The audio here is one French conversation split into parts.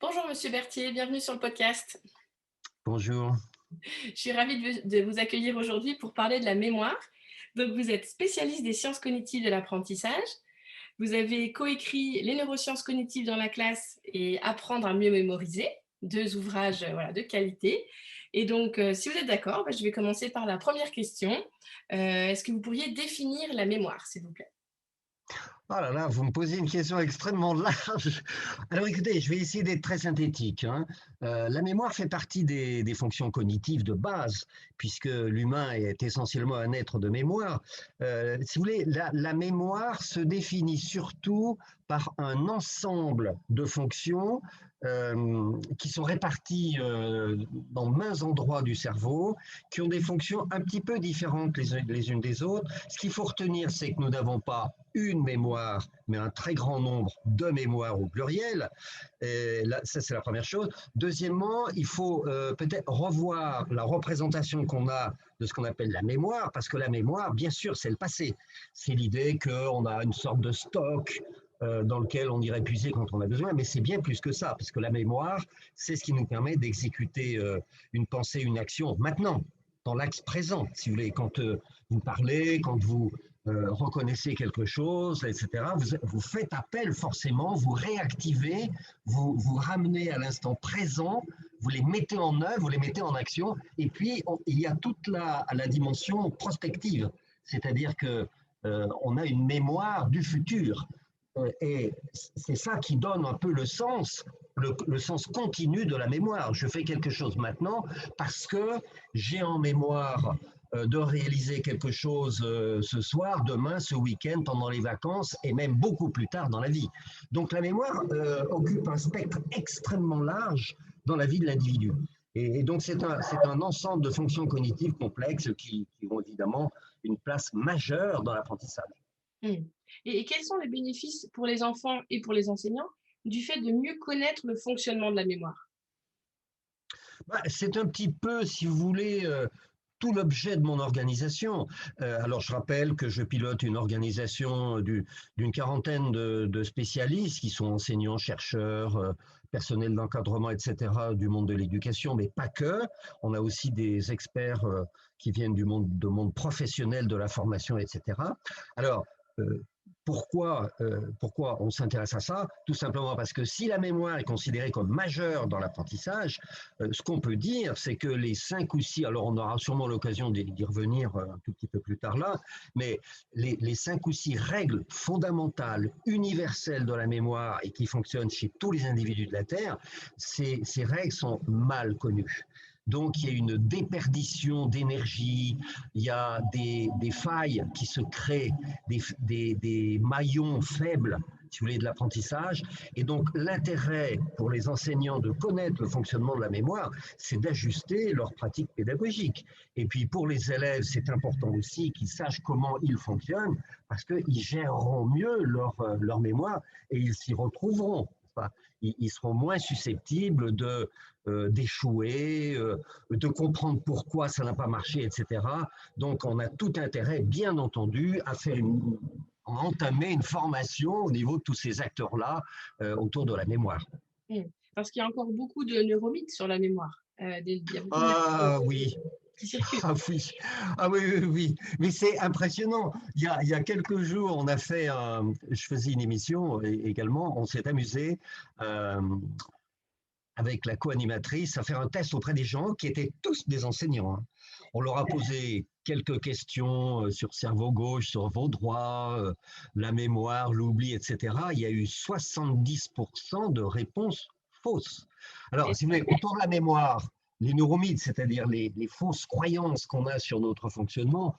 Bonjour Monsieur Berthier, bienvenue sur le podcast. Bonjour. Je suis ravie de vous accueillir aujourd'hui pour parler de la mémoire. Donc vous êtes spécialiste des sciences cognitives de l'apprentissage. Vous avez coécrit Les neurosciences cognitives dans la classe et Apprendre à mieux mémoriser, deux ouvrages voilà, de qualité. Et donc, si vous êtes d'accord, je vais commencer par la première question. Est-ce que vous pourriez définir la mémoire, s'il vous plaît? Oh là là, vous me posez une question extrêmement large. Alors écoutez, je vais essayer d'être très synthétique, hein. La mémoire fait partie des fonctions cognitives de base, puisque l'humain est essentiellement un être de mémoire. Si vous voulez, la mémoire se définit surtout par un ensemble de fonctions qui sont réparties dans maints endroits du cerveau, qui ont des fonctions un petit peu différentes les unes des autres. Ce qu'il faut retenir, c'est que nous n'avons pas une mémoire, mais un très grand nombre de mémoires au pluriel. Et là, ça, c'est la première chose. Deuxièmement, il faut peut-être revoir la représentation qu'on a de ce qu'on appelle la mémoire, parce que la mémoire, bien sûr, c'est le passé. C'est l'idée qu'on a une sorte de stock dans lequel on irait puiser quand on a besoin, mais c'est bien plus que ça, parce que la mémoire, c'est ce qui nous permet d'exécuter une pensée, une action maintenant, dans l'axe présent, si vous voulez, quand vous parlez, quand vous reconnaissez quelque chose, etc., vous faites appel forcément, vous réactivez, vous ramenez à l'instant présent, vous les mettez en œuvre, vous les mettez en action, et puis il y a toute la dimension prospective, c'est-à-dire que on a une mémoire du futur. Et c'est ça qui donne un peu le sens, le sens continu de la mémoire. Je fais quelque chose maintenant parce que j'ai en mémoire de réaliser quelque chose ce soir, demain, ce week-end, pendant les vacances et même beaucoup plus tard dans la vie. Donc la mémoire occupe un spectre extrêmement large dans la vie de l'individu. Et donc c'est un ensemble de fonctions cognitives complexes qui ont évidemment une place majeure dans l'apprentissage. Mmh. Et quels sont les bénéfices pour les enfants et pour les enseignants du fait de mieux connaître le fonctionnement de la mémoire? Bah, c'est un petit peu, si vous voulez, tout l'objet de mon organisation. Alors, je rappelle que je pilote une organisation d'une quarantaine de spécialistes qui sont enseignants, chercheurs, personnels d'encadrement, etc., du monde de l'éducation, mais pas que. On a aussi des experts qui viennent du monde professionnel de la formation, etc. Alors, euh, pourquoi on s'intéresse à ça? Tout simplement parce que si la mémoire est considérée comme majeure dans l'apprentissage, ce qu'on peut dire, c'est que les 5 ou 6, alors on aura sûrement l'occasion d'y revenir un tout petit peu plus tard là, mais les 5 ou 6 règles fondamentales, universelles de la mémoire et qui fonctionnent chez tous les individus de la Terre, ces règles sont mal connues. Donc il y a une déperdition d'énergie, il y a des failles qui se créent, des maillons faibles si vous voulez, de l'apprentissage. Et donc, l'intérêt pour les enseignants de connaître le fonctionnement de la mémoire, c'est d'ajuster leur pratique pédagogique. Et puis, pour les élèves, c'est important aussi qu'ils sachent comment ils fonctionnent, parce qu'ils géreront mieux leur mémoire et ils s'y retrouveront. Enfin, ils seront moins susceptibles d'échouer, de comprendre pourquoi ça n'a pas marché, etc. Donc, on a tout intérêt, bien entendu, à faire entamer une formation au niveau de tous ces acteurs-là autour de la mémoire. Mmh. Parce qu'il y a encore beaucoup de neuromythes sur la mémoire. Il y a beaucoup Ah d'informations oui, qui circulent. ah oui, ah oui, oui, oui. Mais c'est impressionnant. Il y a quelques jours, je faisais une émission également, on s'est amusé euh, avec la co-animatrice à faire un test auprès des gens qui étaient tous des enseignants, hein. On leur a posé quelques questions sur cerveau gauche, cerveau droit, la mémoire, l'oubli, etc. Il y a eu 70% de réponses fausses. Alors, Et si vous voulez, autour de la mémoire, les neuromythes, c'est-à-dire les fausses croyances qu'on a sur notre fonctionnement,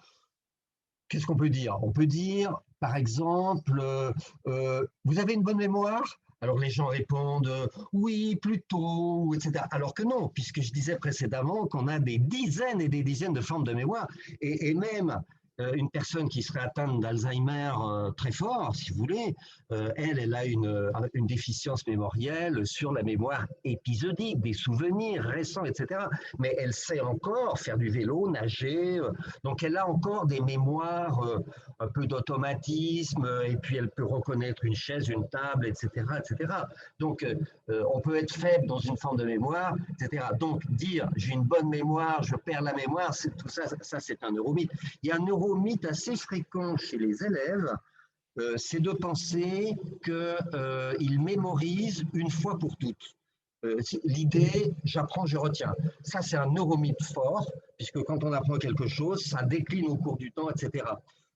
qu'est-ce qu'on peut dire? On peut dire, par exemple, vous avez une bonne mémoire? Alors les gens répondent oui, plutôt, etc. Alors que non, puisque je disais précédemment qu'on a des dizaines et des dizaines de formes de mémoire, et même une personne qui serait atteinte d'Alzheimer très fort, si vous voulez, elle a une déficience mémorielle sur la mémoire épisodique, des souvenirs récents, etc. Mais elle sait encore faire du vélo, nager, donc elle a encore des mémoires un peu d'automatisme, et puis elle peut reconnaître une chaise, une table, etc. etc. Donc on peut être faible dans une forme de mémoire, etc. Donc dire j'ai une bonne mémoire, je perds la mémoire, tout ça, c'est un neuromythe. Il y a un neuromythe assez fréquent chez les élèves, c'est de penser qu'ils mémorisent une fois pour toutes. L'idée, j'apprends, je retiens. Ça, c'est un neuromythe fort, puisque quand on apprend quelque chose, ça décline au cours du temps, etc.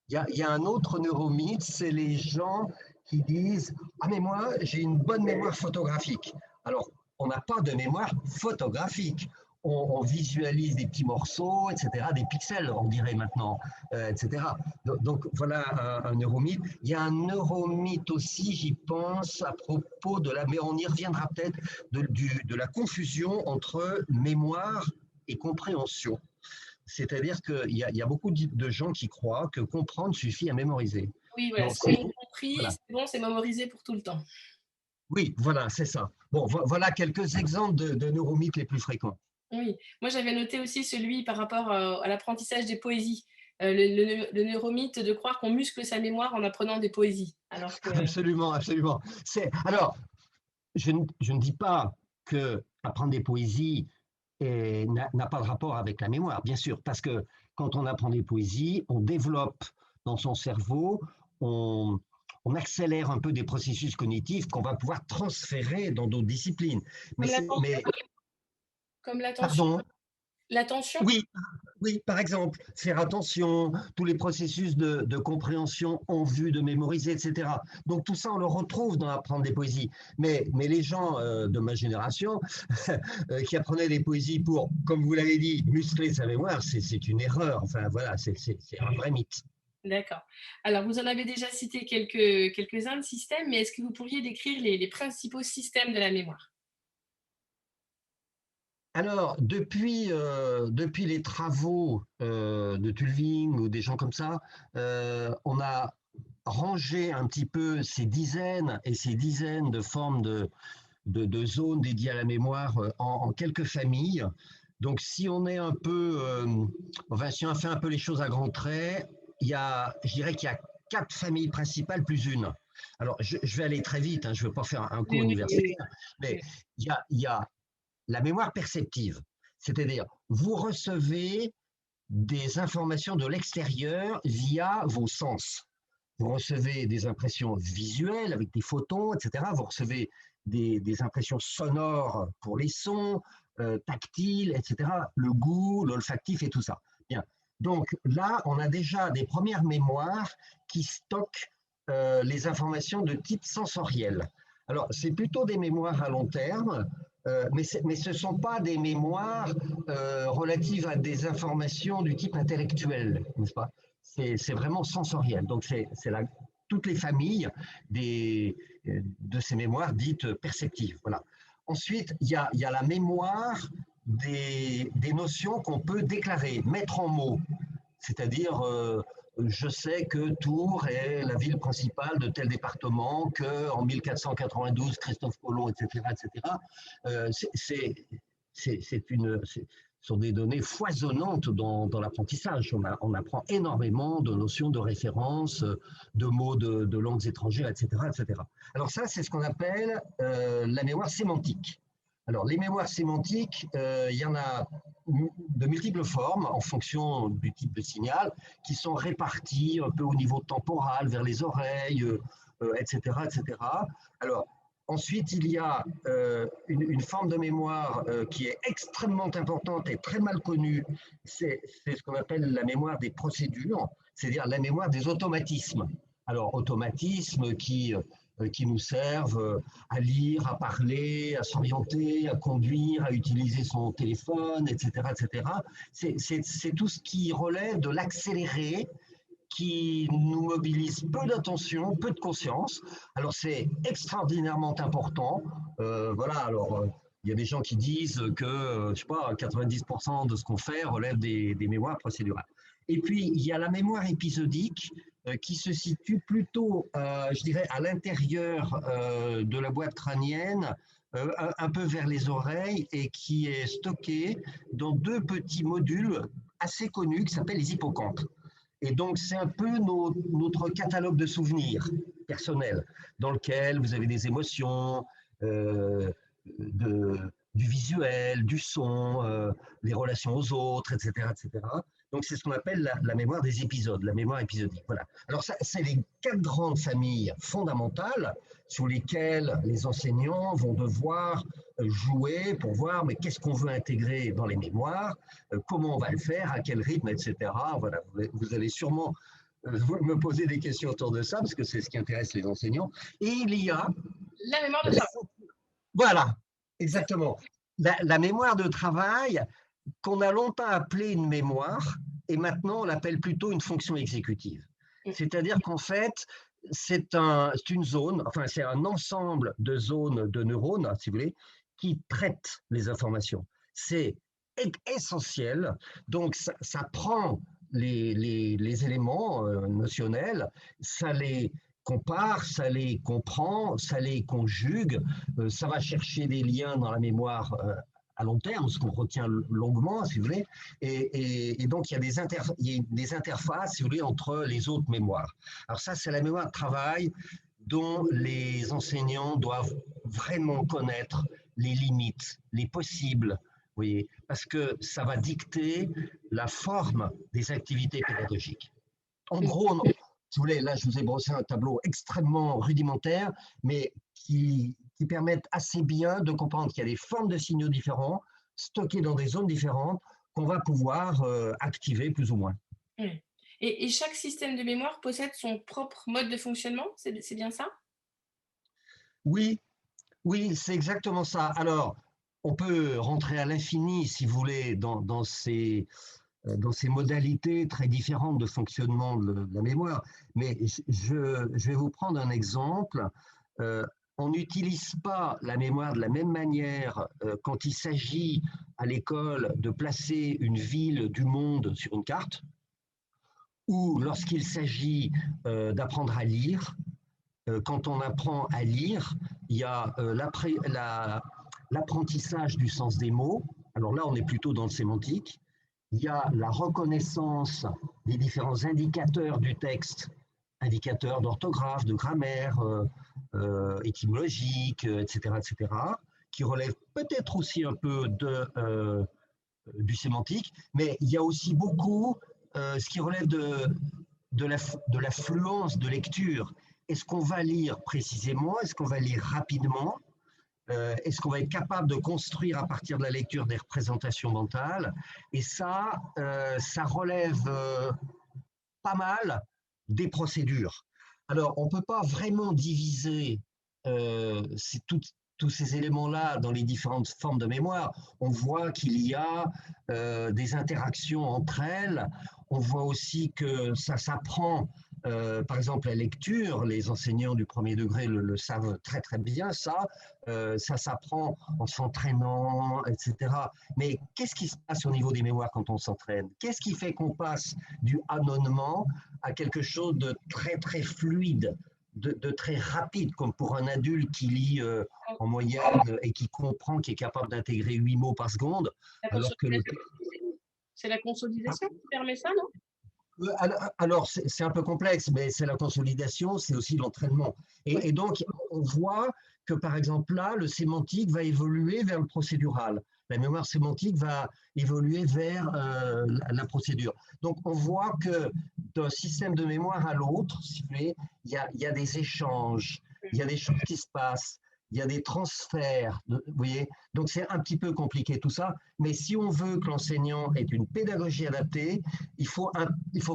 Il y a un autre neuromythe, c'est les gens qui disent « Ah, mais moi, j'ai une bonne mémoire photographique ». Alors, on n'a pas de mémoire photographique. On visualise des petits morceaux, etc., des pixels, on dirait maintenant, etc. Donc, voilà un neuromythe. Il y a un neuromythe aussi, j'y pense, à propos de mais on y reviendra peut-être, de la confusion entre mémoire et compréhension. C'est-à-dire qu'il y a beaucoup de gens qui croient que comprendre suffit à mémoriser. Oui, voilà, Non, c'est bon, compris, voilà. c'est bon, c'est mémorisé pour tout le temps. Oui, voilà, c'est ça. Bon, voilà quelques exemples de neuromythes les plus fréquents. Oui, moi j'avais noté aussi celui par rapport à l'apprentissage des poésies, le neuromythe de croire qu'on muscle sa mémoire en apprenant des poésies, alors que Absolument, absolument. Alors, je ne dis pas que apprendre des poésies n'a pas de rapport avec la mémoire, bien sûr, parce que quand on apprend des poésies, on développe dans son cerveau, on accélère un peu des processus cognitifs qu'on va pouvoir transférer dans d'autres disciplines. comme Mais comme l'attention, pardon, l'attention? oui, oui, par exemple, faire attention, tous les processus de compréhension en vue de mémoriser, etc. Donc tout ça, on le retrouve dans apprendre des poésies. Mais les gens de ma génération qui apprenaient des poésies pour, comme vous l'avez dit, muscler sa mémoire, c'est une erreur. Enfin voilà, c'est un vrai mythe. D'accord. Alors vous en avez déjà cité quelques-uns de systèmes, mais est-ce que vous pourriez décrire les principaux systèmes de la mémoire? Alors, depuis les travaux de Tulving ou des gens comme ça, on a rangé un petit peu ces dizaines et ces dizaines de formes de zones dédiées à la mémoire en quelques familles. Donc, si on est un peu, enfin, si on fait un peu les choses à grands traits, je dirais qu'il y a 4 familles principales plus une. Alors, je vais aller très vite, hein, je ne veux pas faire un cours Oui, oui, oui, universitaire, mais oui. il y a la mémoire perceptive, c'est-à-dire vous recevez des informations de l'extérieur via vos sens. Vous recevez des impressions visuelles avec des photons, etc. Vous recevez des impressions sonores pour les sons, tactiles, etc. Le goût, l'olfactif et tout ça. Bien. Donc là, on a déjà des premières mémoires qui stockent les informations de type sensoriel. Alors, c'est plutôt des mémoires à long terme, mais ce ne sont pas des mémoires relatives à des informations du type intellectuel, n'est-ce pas? C'est vraiment sensoriel. Donc, toutes les familles de ces mémoires dites perceptives. Voilà. Ensuite, il y a la mémoire des notions qu'on peut déclarer, mettre en mots. C'est-à-dire, je sais que Tours est la ville principale de tel département, qu'en 1492, Christophe Colomb, etc., etc. Ce sont des données foisonnantes dans l'apprentissage. On apprend énormément de notions de référence, de mots de langues étrangères, etc., etc. Alors ça, c'est ce qu'on appelle la mémoire sémantique. Alors, les mémoires sémantiques, il y en a de multiples formes en fonction du type de signal qui sont réparties un peu au niveau temporal, vers les oreilles, etc., etc. Alors, ensuite, il y a une forme de mémoire qui est extrêmement importante et très mal connue, c'est ce qu'on appelle la mémoire des procédures, c'est-à-dire la mémoire des automatismes. Alors, automatismes qui nous servent à lire, à parler, à s'orienter, à conduire, à utiliser son téléphone, etc., etc. C'est tout ce qui relève de l'accéléré, qui nous mobilise peu d'attention, peu de conscience. Alors c'est extraordinairement important. Voilà, alors il y a des gens qui disent que, je sais pas, 90% de ce qu'on fait relève des mémoires procédurales. Et puis, il y a la mémoire épisodique qui se situe plutôt, je dirais, à l'intérieur de la boîte crânienne, un peu vers les oreilles, et qui est stockée dans deux petits modules assez connus qui s'appellent les hippocampes. Et donc, c'est un peu notre catalogue de souvenirs personnels, dans lequel vous avez des émotions, euh, du visuel, du son, les relations aux autres, etc., etc. Donc, c'est ce qu'on appelle la mémoire des épisodes, la mémoire épisodique. Voilà. Alors, ça, c'est les quatre grandes familles fondamentales sur lesquelles les enseignants vont devoir jouer pour voir mais qu'est-ce qu'on veut intégrer dans les mémoires, comment on va le faire, à quel rythme, etc. Voilà. Vous allez sûrement me poser des questions autour de ça parce que c'est ce qui intéresse les enseignants. Et il y a La mémoire de travail. voilà, exactement. La mémoire de travail, qu'on a longtemps appelée une mémoire, et maintenant on l'appelle plutôt une fonction exécutive. C'est-à-dire qu'en fait, c'est une zone, enfin c'est un ensemble de zones de neurones, si vous voulez, qui traitent les informations. C'est essentiel, donc ça prend les éléments notionnels, ça les compare, ça les comprend, ça les conjugue, ça va chercher des liens dans la mémoire à long terme, ce qu'on retient longuement, si vous voulez, et donc il y a des interfaces, si vous voulez, entre les autres mémoires. Alors ça, c'est la mémoire de travail dont les enseignants doivent vraiment connaître les limites, les possibles, vous voyez, parce que ça va dicter la forme des activités pédagogiques. En gros, si vous voulez, là, je vous ai brossé un tableau extrêmement rudimentaire, mais qui permettent assez bien de comprendre qu'il y a des formes de signaux différents, stockés dans des zones différentes, qu'on va pouvoir activer plus ou moins. Et chaque système de mémoire possède son propre mode de fonctionnement, c'est bien ça? Oui, oui, c'est exactement ça. Alors, on peut rentrer à l'infini, si vous voulez, dans ces modalités très différentes de fonctionnement de la mémoire. Mais je vais vous prendre un exemple. On n'utilise pas la mémoire de la même manière quand il s'agit à l'école de placer une ville du monde sur une carte, ou lorsqu'il s'agit d'apprendre à lire. Quand on apprend à lire, il y a l'apprentissage du sens des mots. Alors là, on est plutôt dans le sémantique. Il y a la reconnaissance des différents indicateurs du texte, indicateurs d'orthographe, de grammaire, étymologique, etc., etc., qui relèvent peut-être aussi un peu du sémantique, mais il y a aussi beaucoup ce qui relève de l'affluence de lecture. Est-ce qu'on va lire précisément? Est-ce qu'on va lire rapidement? Est-ce qu'on va être capable de construire à partir de la lecture des représentations mentales? Et ça relève pas mal des procédures. Alors, on ne peut pas vraiment diviser tous ces éléments-là dans les différentes formes de mémoire. On voit qu'il y a des interactions entre elles. On voit aussi que ça s'apprend. Par exemple, la lecture, les enseignants du premier degré le savent très très bien, ça s'apprend en s'entraînant, etc. Mais qu'est-ce qui se passe au niveau des mémoires quand on s'entraîne? Qu'est-ce qui fait qu'on passe du ânonnement à quelque chose de très très fluide, de très rapide, comme pour un adulte qui lit en moyenne et qui comprend, qui est capable d'intégrer 8 mots par seconde, alors que c'est la consolidation qui permet ça, non? Alors, c'est un peu complexe, mais c'est la consolidation, c'est aussi l'entraînement. Et donc, on voit que, par exemple, là, le sémantique va évoluer vers le procédural. La mémoire sémantique va évoluer vers la procédure. Donc, on voit que d'un système de mémoire à l'autre, si vous voulez, il y a des échanges, il y a des choses qui se passent, il y a des transferts, vous voyez. Donc, c'est un petit peu compliqué tout ça. Mais si on veut que l'enseignant ait une pédagogie adaptée, il faut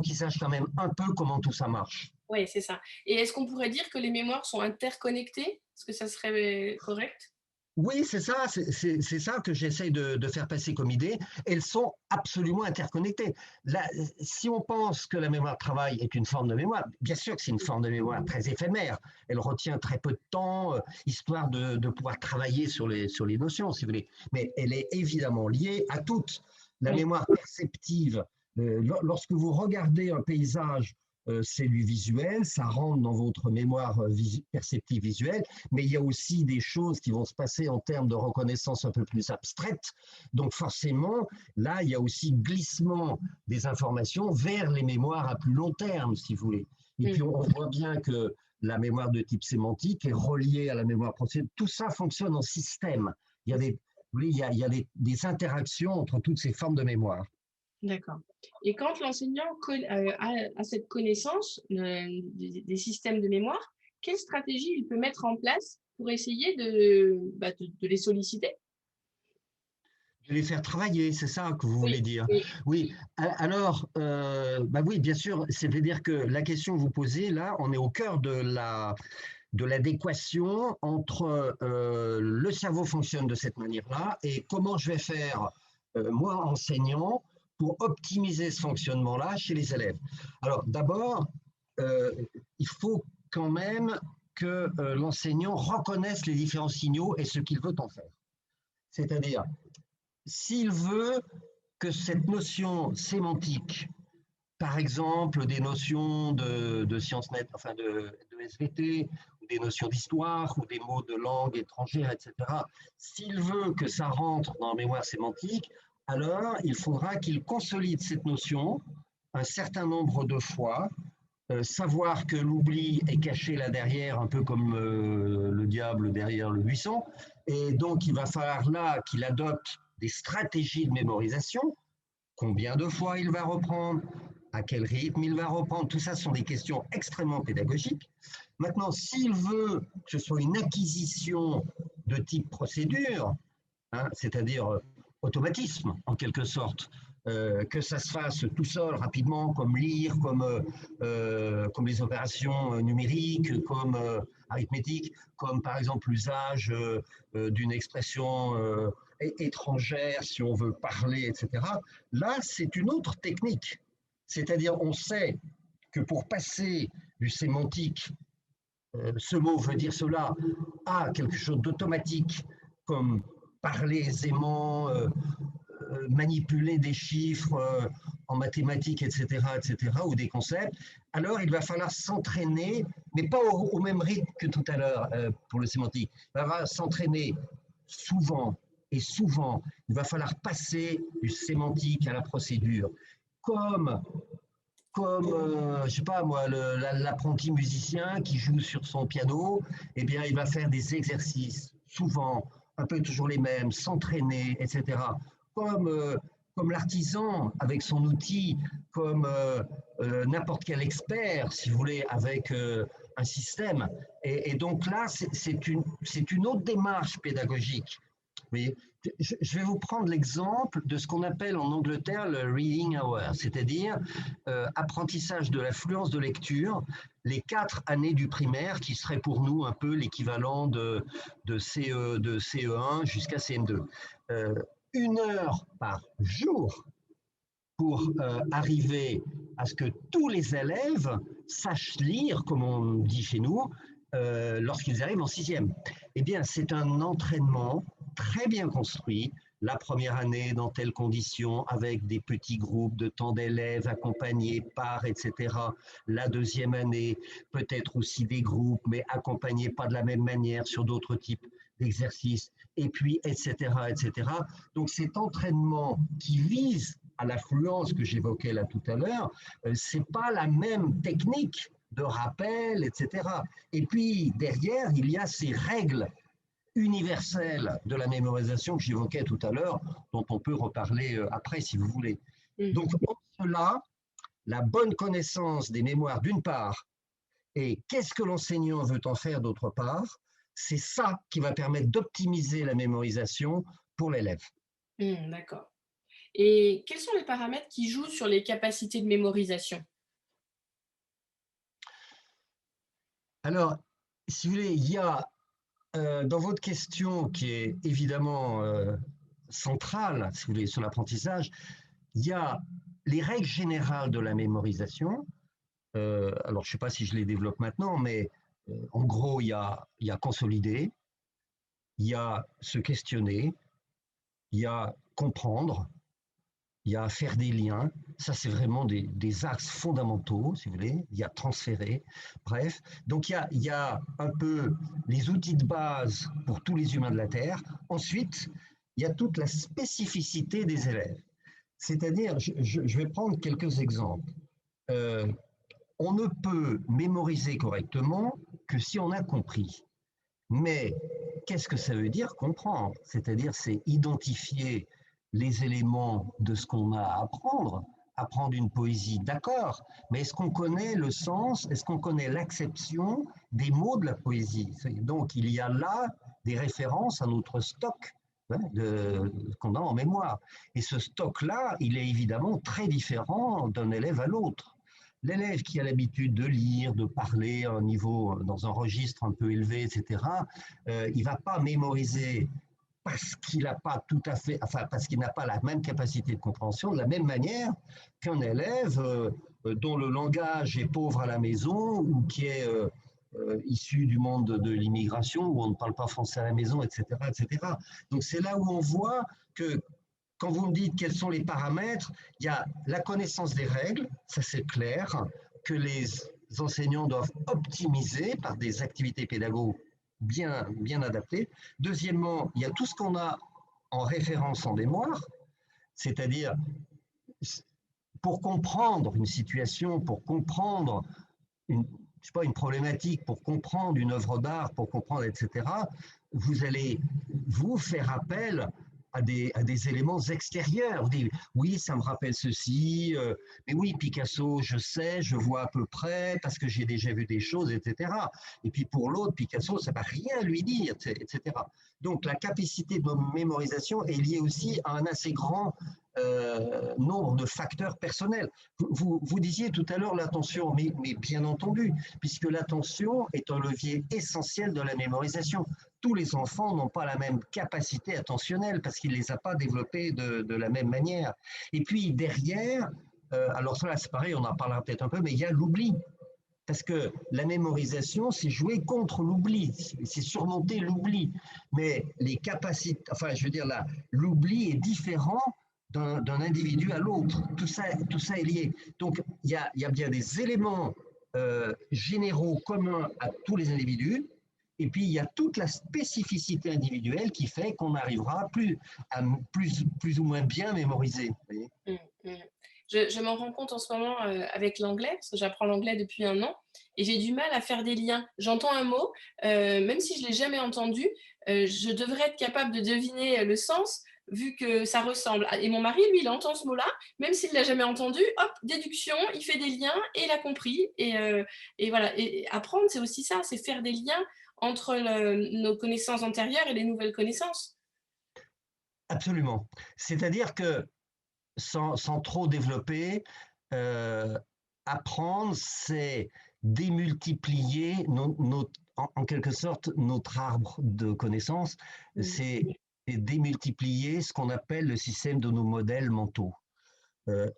qu'il sache quand même un peu comment tout ça marche. Oui, c'est ça. Et est-ce qu'on pourrait dire que les mémoires sont interconnectées? Est-ce que ça serait correct? Oui, c'est ça, c'est ça que j'essaye de faire passer comme idée. Elles sont absolument interconnectées. Là, si on pense que la mémoire de travail est une forme de mémoire, bien sûr que c'est une forme de mémoire très éphémère. Elle retient très peu de temps, histoire de pouvoir travailler sur les notions, si vous voulez. Mais elle est évidemment liée à toutes. La mémoire perceptive Lorsque vous regardez un paysage, c'est du visuel, ça rentre dans votre mémoire perceptive visuelle, mais il y a aussi des choses qui vont se passer en termes de reconnaissance un peu plus abstraite. Donc forcément, là, il y a aussi glissement des informations vers les mémoires à plus long terme, si vous voulez. Et puis on voit bien que la mémoire de type sémantique est reliée à la mémoire procédurale. Tout ça fonctionne en système. Il y a des, il y a des interactions entre toutes ces formes de mémoire. D'accord. Et quand l'enseignant a cette connaissance des systèmes de mémoire, quelle stratégie il peut mettre en place pour essayer de les solliciter? De les faire travailler, c'est ça que vous voulez Oui, dire. oui, Oui, alors, bah oui, bien sûr, c'est-à-dire que la question que vous posez, là, on est au cœur de l'adéquation entre le cerveau fonctionne de cette manière-là et comment je vais faire, moi, enseignant, pour optimiser ce fonctionnement-là chez les élèves. Alors, d'abord, euh, il faut quand même que l'enseignant reconnaisse les différents signaux et ce qu'il veut en faire. C'est-à-dire, s'il veut que cette notion sémantique, par exemple des notions de sciences net, enfin de SVT, ou des notions d'histoire, ou des mots de langue étrangère, etc., s'il veut que ça rentre dans la mémoire sémantique, alors il faudra qu'il consolide cette notion un certain nombre de fois, savoir que l'oubli est caché là derrière, un peu comme le diable derrière le buisson, et donc il va falloir là qu'il adopte des stratégies de mémorisation. Combien de fois il va reprendre, à quel rythme il va reprendre, tout ça sont des questions extrêmement pédagogiques. Maintenant, s'il veut que ce soit une acquisition de type procédure, hein, c'est-à-dire automatisme en quelque sorte, que ça se fasse tout seul rapidement, comme lire, comme les opérations numériques, comme arithmétique, comme par exemple l'usage d'une expression étrangère si on veut parler, etc. Là, c'est une autre technique. C'est-à-dire, on sait que pour passer du sémantique, ce mot veut dire cela, à quelque chose d'automatique, comme parler aisément, manipuler des chiffres en mathématiques, etc., ou des concepts, alors il va falloir s'entraîner, mais pas au même rythme que tout à l'heure pour le sémantique. Il va falloir s'entraîner souvent et souvent. Il va falloir passer du sémantique à la procédure. Comme je sais pas moi, l'apprenti musicien qui joue sur son piano, eh bien, il va faire des exercices, souvent, un peu toujours les mêmes, s'entraîner, etc. Comme, euh, comme l'artisan avec son outil, comme n'importe quel expert, si vous voulez, avec un système. Et donc là, c'est une autre démarche pédagogique. Oui. Je vais vous prendre l'exemple de ce qu'on appelle en Angleterre le reading hour, c'est-à-dire apprentissage de l'affluence de lecture, les 4 années du primaire qui serait pour nous un peu l'équivalent de CE1 jusqu'à CM2. 1 heure par jour pour arriver à ce que tous les élèves sachent lire, comme on dit chez nous, lorsqu'ils arrivent en sixième. Eh bien, c'est un entraînement très bien construit. La première année dans telles conditions, avec des petits groupes de temps d'élèves accompagnés par, etc. La deuxième année, peut-être aussi des groupes, mais accompagnés pas de la même manière sur d'autres types d'exercices, et puis, etc., etc. Donc, cet entraînement qui vise à l'affluence que j'évoquais là tout à l'heure, c'est pas la même technique de rappel, etc. Et puis, derrière, il y a ces règles universelle de la mémorisation que j'évoquais tout à l'heure, dont on peut reparler après si vous voulez. Donc, en cela, la bonne connaissance des mémoires d'une part, et qu'est-ce que l'enseignant veut en faire d'autre part, c'est ça qui va permettre d'optimiser la mémorisation pour l'élève. D'accord. Et quels sont les paramètres qui jouent sur les capacités de mémorisation? Alors, si vous voulez, il y a dans votre question qui est évidemment centrale, si vous voulez, sur l'apprentissage, il y a les règles générales de la mémorisation. Alors, je ne sais pas si je les développe maintenant, mais en gros, il y a consolider, il y a se questionner, il y a comprendre, il y a faire des liens, ça c'est vraiment des axes fondamentaux, si vous voulez, il y a transférer, bref. Donc il y a un peu les outils de base pour tous les humains de la Terre. Ensuite, il y a toute la spécificité des élèves. C'est-à-dire, je vais prendre quelques exemples. Euh, on ne peut mémoriser correctement que si on a compris. Mais qu'est-ce que ça veut dire comprendre? C'est-à-dire, c'est identifier les éléments de ce qu'on a à apprendre. Apprendre une poésie, d'accord, mais est-ce qu'on connaît le sens? Est-ce qu'on connaît l'acception des mots de la poésie? Donc, il y a là des références à notre stock qu'on a en mémoire. Et ce stock-là, il est évidemment très différent d'un élève à l'autre. L'élève qui a l'habitude de lire, de parler à un niveau, dans un registre un peu élevé, etc., il ne va pas mémoriser parce qu'il n'a pas tout à fait, enfin, parce qu'il n'a pas la même capacité de compréhension, de la même manière qu'un élève dont le langage est pauvre à la maison ou qui est issu du monde de l'immigration où on ne parle pas français à la maison, etc., etc. Donc c'est là où on voit que quand vous me dites quels sont les paramètres, il y a la connaissance des règles, ça c'est clair, que les enseignants doivent optimiser par des activités pédagogiques bien adaptées. Deuxièmement, il y a tout ce qu'on a en référence en mémoire, c'est-à-dire pour comprendre une situation, pour comprendre une, je sais pas, une problématique, pour comprendre une œuvre d'art, pour comprendre, etc., vous allez vous faire appel à des éléments extérieurs. Vous dites, oui, ça me rappelle ceci, mais oui, Picasso, je sais, je vois à peu près, parce que j'ai déjà vu des choses, etc. Et puis pour l'autre, Picasso, ça ne va rien lui dire, etc. Donc la capacité de mémorisation est liée aussi à un assez grand nombre de facteurs personnels. Vous disiez tout à l'heure l'attention, mais bien entendu, puisque l'attention est un levier essentiel de la mémorisation. Tous les enfants n'ont pas la même capacité attentionnelle parce qu'ils ne les ont pas développées de la même manière. Et puis derrière, alors ça c'est pareil, on en parlera peut-être un peu, mais il y a l'oubli. Parce que la mémorisation, c'est jouer contre l'oubli, c'est surmonter l'oubli. Mais les capacités, enfin, je veux dire, là, l'oubli est différent d'un individu à l'autre. Tout ça est lié. Donc, il y a bien des éléments généraux communs à tous les individus. Et puis, il y a toute la spécificité individuelle qui fait qu'on arrivera à plus ou moins bien mémoriser. Vous voyez. Je m'en rends compte en ce moment avec l'anglais, parce que j'apprends l'anglais depuis 1 an, et j'ai du mal à faire des liens. J'entends un mot, même si je ne l'ai jamais entendu, je devrais être capable de deviner le sens, vu que ça ressemble. Et mon mari, lui, il entend ce mot-là, même s'il ne l'a jamais entendu, hop, déduction, il fait des liens et il a compris. Et voilà, et apprendre, c'est aussi ça, c'est faire des liens entre nos connaissances antérieures et les nouvelles connaissances. Absolument. C'est-à-dire que sans trop développer, euh, apprendre, c'est démultiplier en quelque sorte notre arbre de connaissances, c'est démultiplier ce qu'on appelle le système de nos modèles mentaux.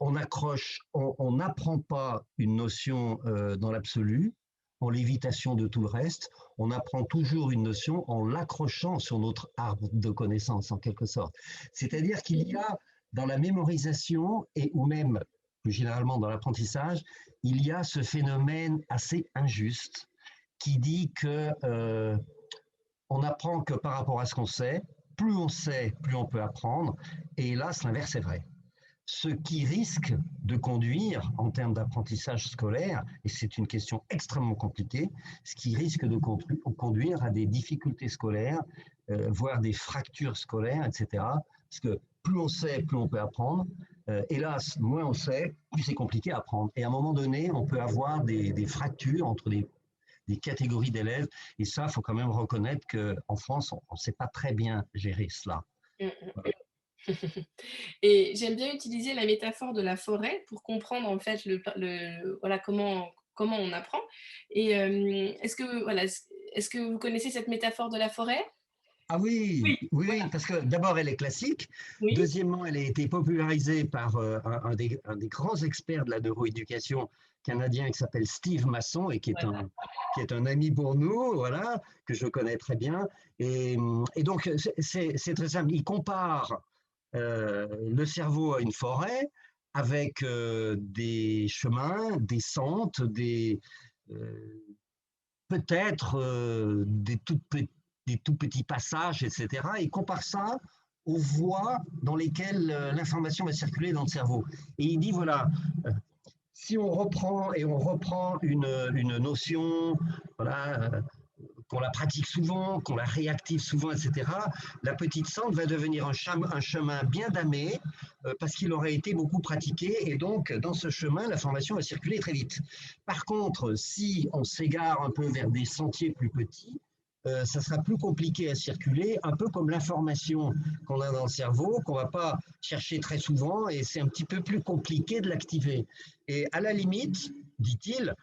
On n'apprend pas une notion dans l'absolu, en lévitation de tout le reste, on apprend toujours une notion en l'accrochant sur notre arbre de connaissances, en quelque sorte. C'est-à-dire qu'il y a dans la mémorisation et ou même plus généralement dans l'apprentissage, il y a ce phénomène assez injuste qui dit que on apprend que par rapport à ce qu'on sait, plus on sait, plus on peut apprendre, et hélas, l'inverse est vrai. Ce qui risque de conduire, en termes d'apprentissage scolaire, et c'est une question extrêmement compliquée, ce qui risque de conduire à des difficultés scolaires, voire des fractures scolaires, etc. Parce que plus on sait, plus on peut apprendre. Hélas, moins on sait, plus c'est compliqué à apprendre. Et à un moment donné, on peut avoir des fractures entre des catégories d'élèves. Et ça, il faut quand même reconnaître qu'en France, on ne sait pas très bien gérer cela. Mm, mm. Et j'aime bien utiliser la métaphore de la forêt pour comprendre en fait voilà, comment on apprend. Et est-ce que vous connaissez cette métaphore de la forêt? Ah oui, Oui, oui, voilà, oui, parce que d'abord, elle est classique. oui, Deuxièmement, elle a été popularisée par un des grands experts de la neuroéducation canadien qui s'appelle Steve Masson et voilà. qui est un ami pour nous, voilà, que je connais très bien. Et donc, c'est très simple. Il compare Le cerveau a une forêt avec des chemins, des sentes, euh, peut-être des tout petits passages, etc. Et compare ça aux voies dans lesquelles l'information va circuler dans le cerveau. Et il dit, voilà, si on reprend et on reprend une notion, voilà, qu'on la pratique souvent, qu'on la réactive souvent, etc., la petite sente va devenir un chemin bien damé parce qu'il aurait été beaucoup pratiqué et donc dans ce chemin, l'information va circuler très vite. Par contre, si on s'égare un peu vers des sentiers plus petits, ça sera plus compliqué à circuler, un peu comme l'information qu'on a dans le cerveau, qu'on ne va pas chercher très souvent et c'est un petit peu plus compliqué de l'activer. Et à la limite, dit-il,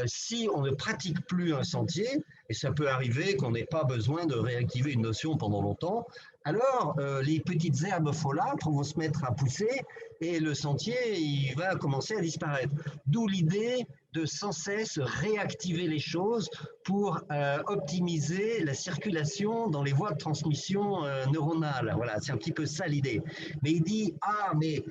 si on ne pratique plus un sentier, et ça peut arriver qu'on n'ait pas besoin de réactiver une notion pendant longtemps, alors les petites herbes folâtres vont se mettre à pousser et le sentier il va commencer à disparaître. D'où l'idée de sans cesse réactiver les choses pour optimiser la circulation dans les voies de transmission neuronale. Voilà, c'est un petit peu ça l'idée. Mais il dit, ah, mais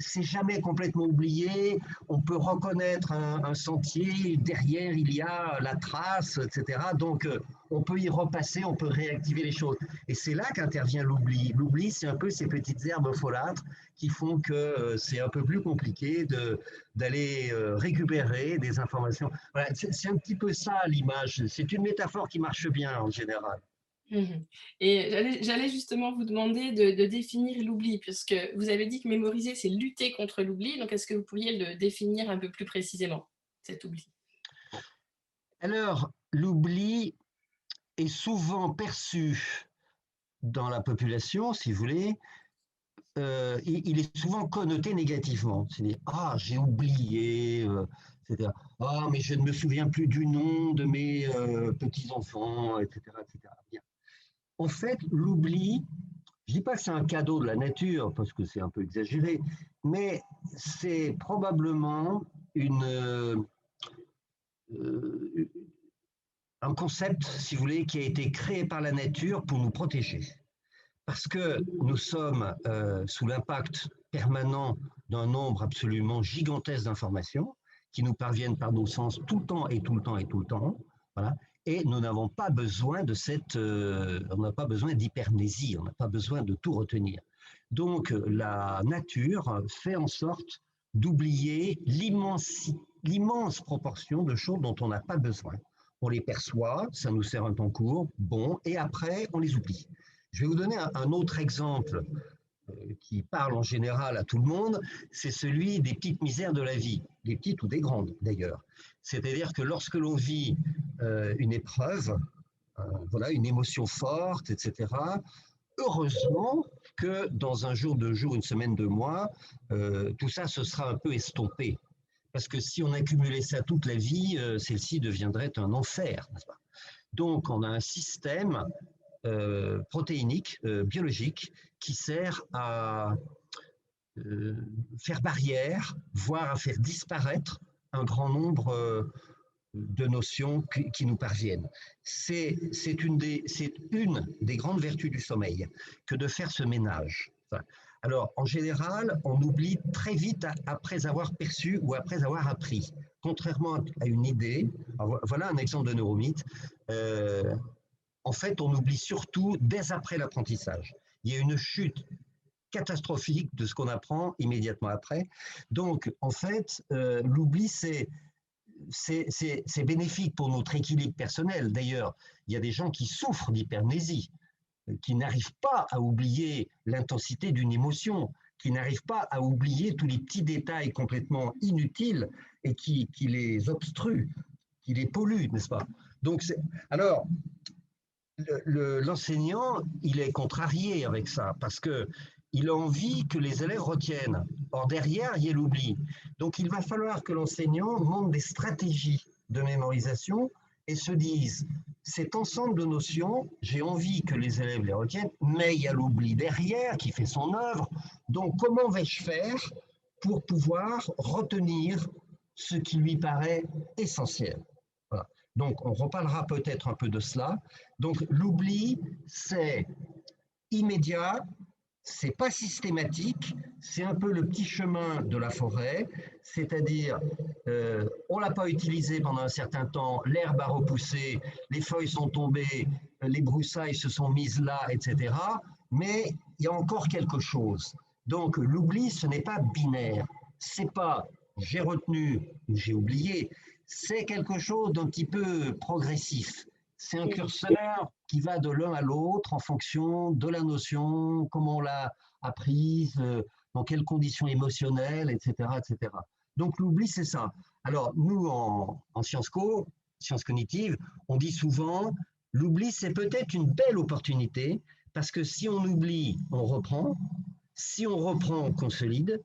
c'est jamais complètement oublié, on peut reconnaître un sentier, derrière il y a la trace, etc. Donc on peut y repasser, on peut réactiver les choses. Et c'est là qu'intervient l'oubli. L'oubli, c'est un peu ces petites herbes folâtres qui font que c'est un peu plus compliqué d'aller récupérer des informations. Voilà, c'est un petit peu ça l'image. C'est une métaphore qui marche bien en général. Mmh. Et j'allais justement vous demander de définir l'oubli, puisque vous avez dit que mémoriser, c'est lutter contre l'oubli. Donc, est-ce que vous pourriez le définir un peu plus précisément, cet oubli? Alors, l'oubli est souvent perçu dans la population, si vous voulez, il est souvent connoté négativement. C'est-à-dire, ah, j'ai oublié, etc. Ah, mais je ne me souviens plus du nom de mes petits-enfants, etc., etc. Bien. En fait, l'oubli, je ne dis pas que c'est un cadeau de la nature, parce que c'est un peu exagéré, mais c'est probablement euh, un concept, si vous voulez, qui a été créé par la nature pour nous protéger. Parce que nous sommes sous l'impact permanent d'un nombre absolument gigantesque d'informations qui nous parviennent par nos sens tout le temps et tout le temps et tout le temps. Voilà. Et nous n'avons pas besoin de on n'a pas besoin d'hypermnésie, on n'a pas besoin de tout retenir. Donc la nature fait en sorte d'oublier l'immense proportion de choses dont on n'a pas besoin. On les perçoit, ça nous sert un temps court, bon, et après on les oublie. Je vais vous donner un autre exemple qui parle en général à tout le monde, c'est celui des petites misères de la vie, des petites ou des grandes d'ailleurs. C'est-à-dire que lorsque l'on vit une épreuve, voilà, une émotion forte, etc., heureusement que dans un jour, 2 jours, une semaine, 2 mois, tout ça se sera un peu estompé. Parce que si on accumulait ça toute la vie, celle-ci deviendrait un enfer, n'est-ce pas? Donc, on a un système protéinique, biologique, qui sert à faire barrière, voire à faire disparaître un grand nombre de notions qui nous parviennent. C'est une des grandes vertus du sommeil que de faire ce ménage. Enfin, alors, en général, on oublie très vite après avoir perçu ou après avoir appris. Contrairement à une idée, voilà un exemple de neuromythe, en fait, on oublie surtout dès après l'apprentissage. Il y a une chute catastrophique de ce qu'on apprend immédiatement après. Donc, en fait, l'oubli, c'est bénéfique pour notre équilibre personnel. D'ailleurs, il y a des gens qui souffrent d'hypermnésie, qui n'arrivent pas à oublier l'intensité d'une émotion, qui n'arrivent pas à oublier tous les petits détails complètement inutiles et qui les obstruent, qui les polluent, n'est-ce pas? Donc, alors, l'enseignant, il est contrarié avec ça parce que il a envie que les élèves retiennent. Or, derrière, il y a l'oubli. Donc, il va falloir que l'enseignant montre des stratégies de mémorisation et se dise, cet ensemble de notions, j'ai envie que les élèves les retiennent, mais il y a l'oubli derrière qui fait son œuvre. Donc, comment vais-je faire pour pouvoir retenir ce qui lui paraît essentiel? Voilà. Donc, on reparlera peut-être un peu de cela. Donc, l'oubli, c'est immédiat, c'est pas systématique, c'est un peu le petit chemin de la forêt, c'est-à-dire on l'a pas utilisé pendant un certain temps, l'herbe a repoussé, les feuilles sont tombées, les broussailles se sont mises là, etc. Mais il y a encore quelque chose. Donc l'oubli, ce n'est pas binaire, c'est pas j'ai retenu ou j'ai oublié, c'est quelque chose d'un petit peu progressif. C'est un Mm. curseur qui va de l'un à l'autre en fonction de la notion, comment on l'a apprise, dans quelles conditions émotionnelles, etc., etc. Donc l'oubli, c'est ça. Alors nous, en sciences cognitives, on dit souvent, l'oubli, c'est peut-être une belle opportunité, parce que si on oublie, on reprend. Si on reprend, on consolide.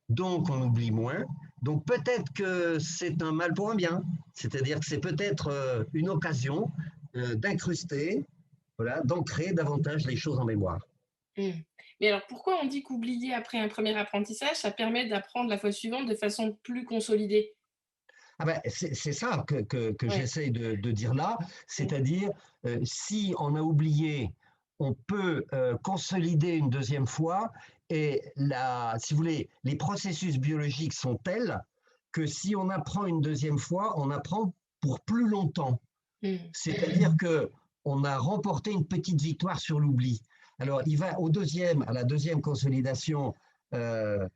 Donc on oublie moins. Donc peut-être que c'est un mal pour un bien. C'est-à-dire que c'est peut-être une occasion d'incruster, voilà, d'ancrer davantage les choses en mémoire. Mm. Mais alors, pourquoi on dit qu'oublier après un premier apprentissage, ça permet d'apprendre la fois suivante de façon plus consolidée? Ah ben, c'est ça que Ouais. j'essaye de dire là, Mm. c'est-à-dire si on a oublié, on peut consolider une deuxième fois et si vous voulez, les processus biologiques sont tels que si on apprend une deuxième fois, on apprend pour plus longtemps. Mm. C'est-à-dire que on a remporté une petite victoire sur l'oubli. Alors, il va à la deuxième consolidation, euh,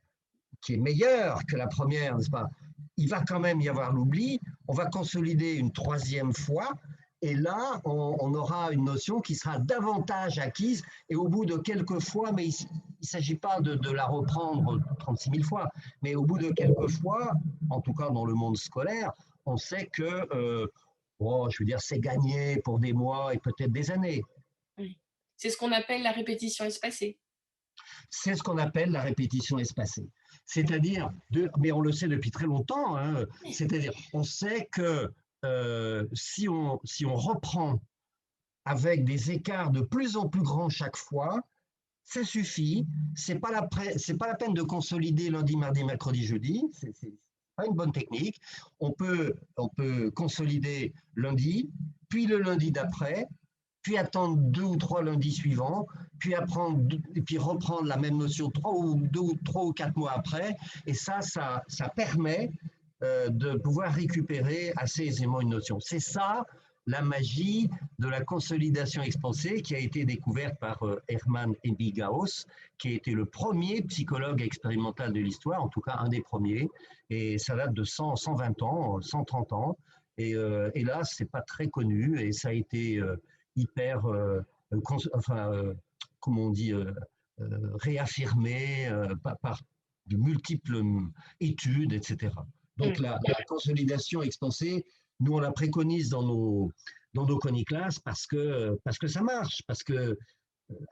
qui est meilleure que la première, n'est-ce pas? Il va quand même y avoir l'oubli. On va consolider une troisième fois. Et là, on aura une notion qui sera davantage acquise. Et au bout de quelques fois, mais il ne s'agit pas de la reprendre 36 000 fois, mais au bout de quelques fois, en tout cas dans le monde scolaire, on sait que, bon, je veux dire, c'est gagné pour des mois et peut-être des années. Oui. C'est ce qu'on appelle la répétition espacée. C'est ce qu'on appelle la répétition espacée. C'est-à-dire, mais on le sait depuis très longtemps, hein, c'est-à-dire, on sait que si on reprend avec des écarts de plus en plus grands chaque fois, ça suffit. C'est pas la peine de consolider lundi, mardi, mercredi, jeudi. C'est pas une bonne technique. On peut consolider lundi, puis le lundi d'après, puis attendre 2 ou 3 lundis suivants, puis apprendre, et puis reprendre la même notion 3 ou 4 mois après. Et ça permet de pouvoir récupérer assez aisément une notion. C'est ça la magie de la consolidation expansée qui a été découverte par Hermann Ebbinghaus, qui a été le premier psychologue expérimental de l'histoire, en tout cas un des premiers, et ça date de 120 ans, 130 ans, et hélas, c'est pas très connu, et ça a été hyper, enfin, comment on dit, réaffirmé par de multiples études, etc. Donc Mm. la consolidation expansée, nous on la préconise dans nos coniclasses parce que ça marche, parce que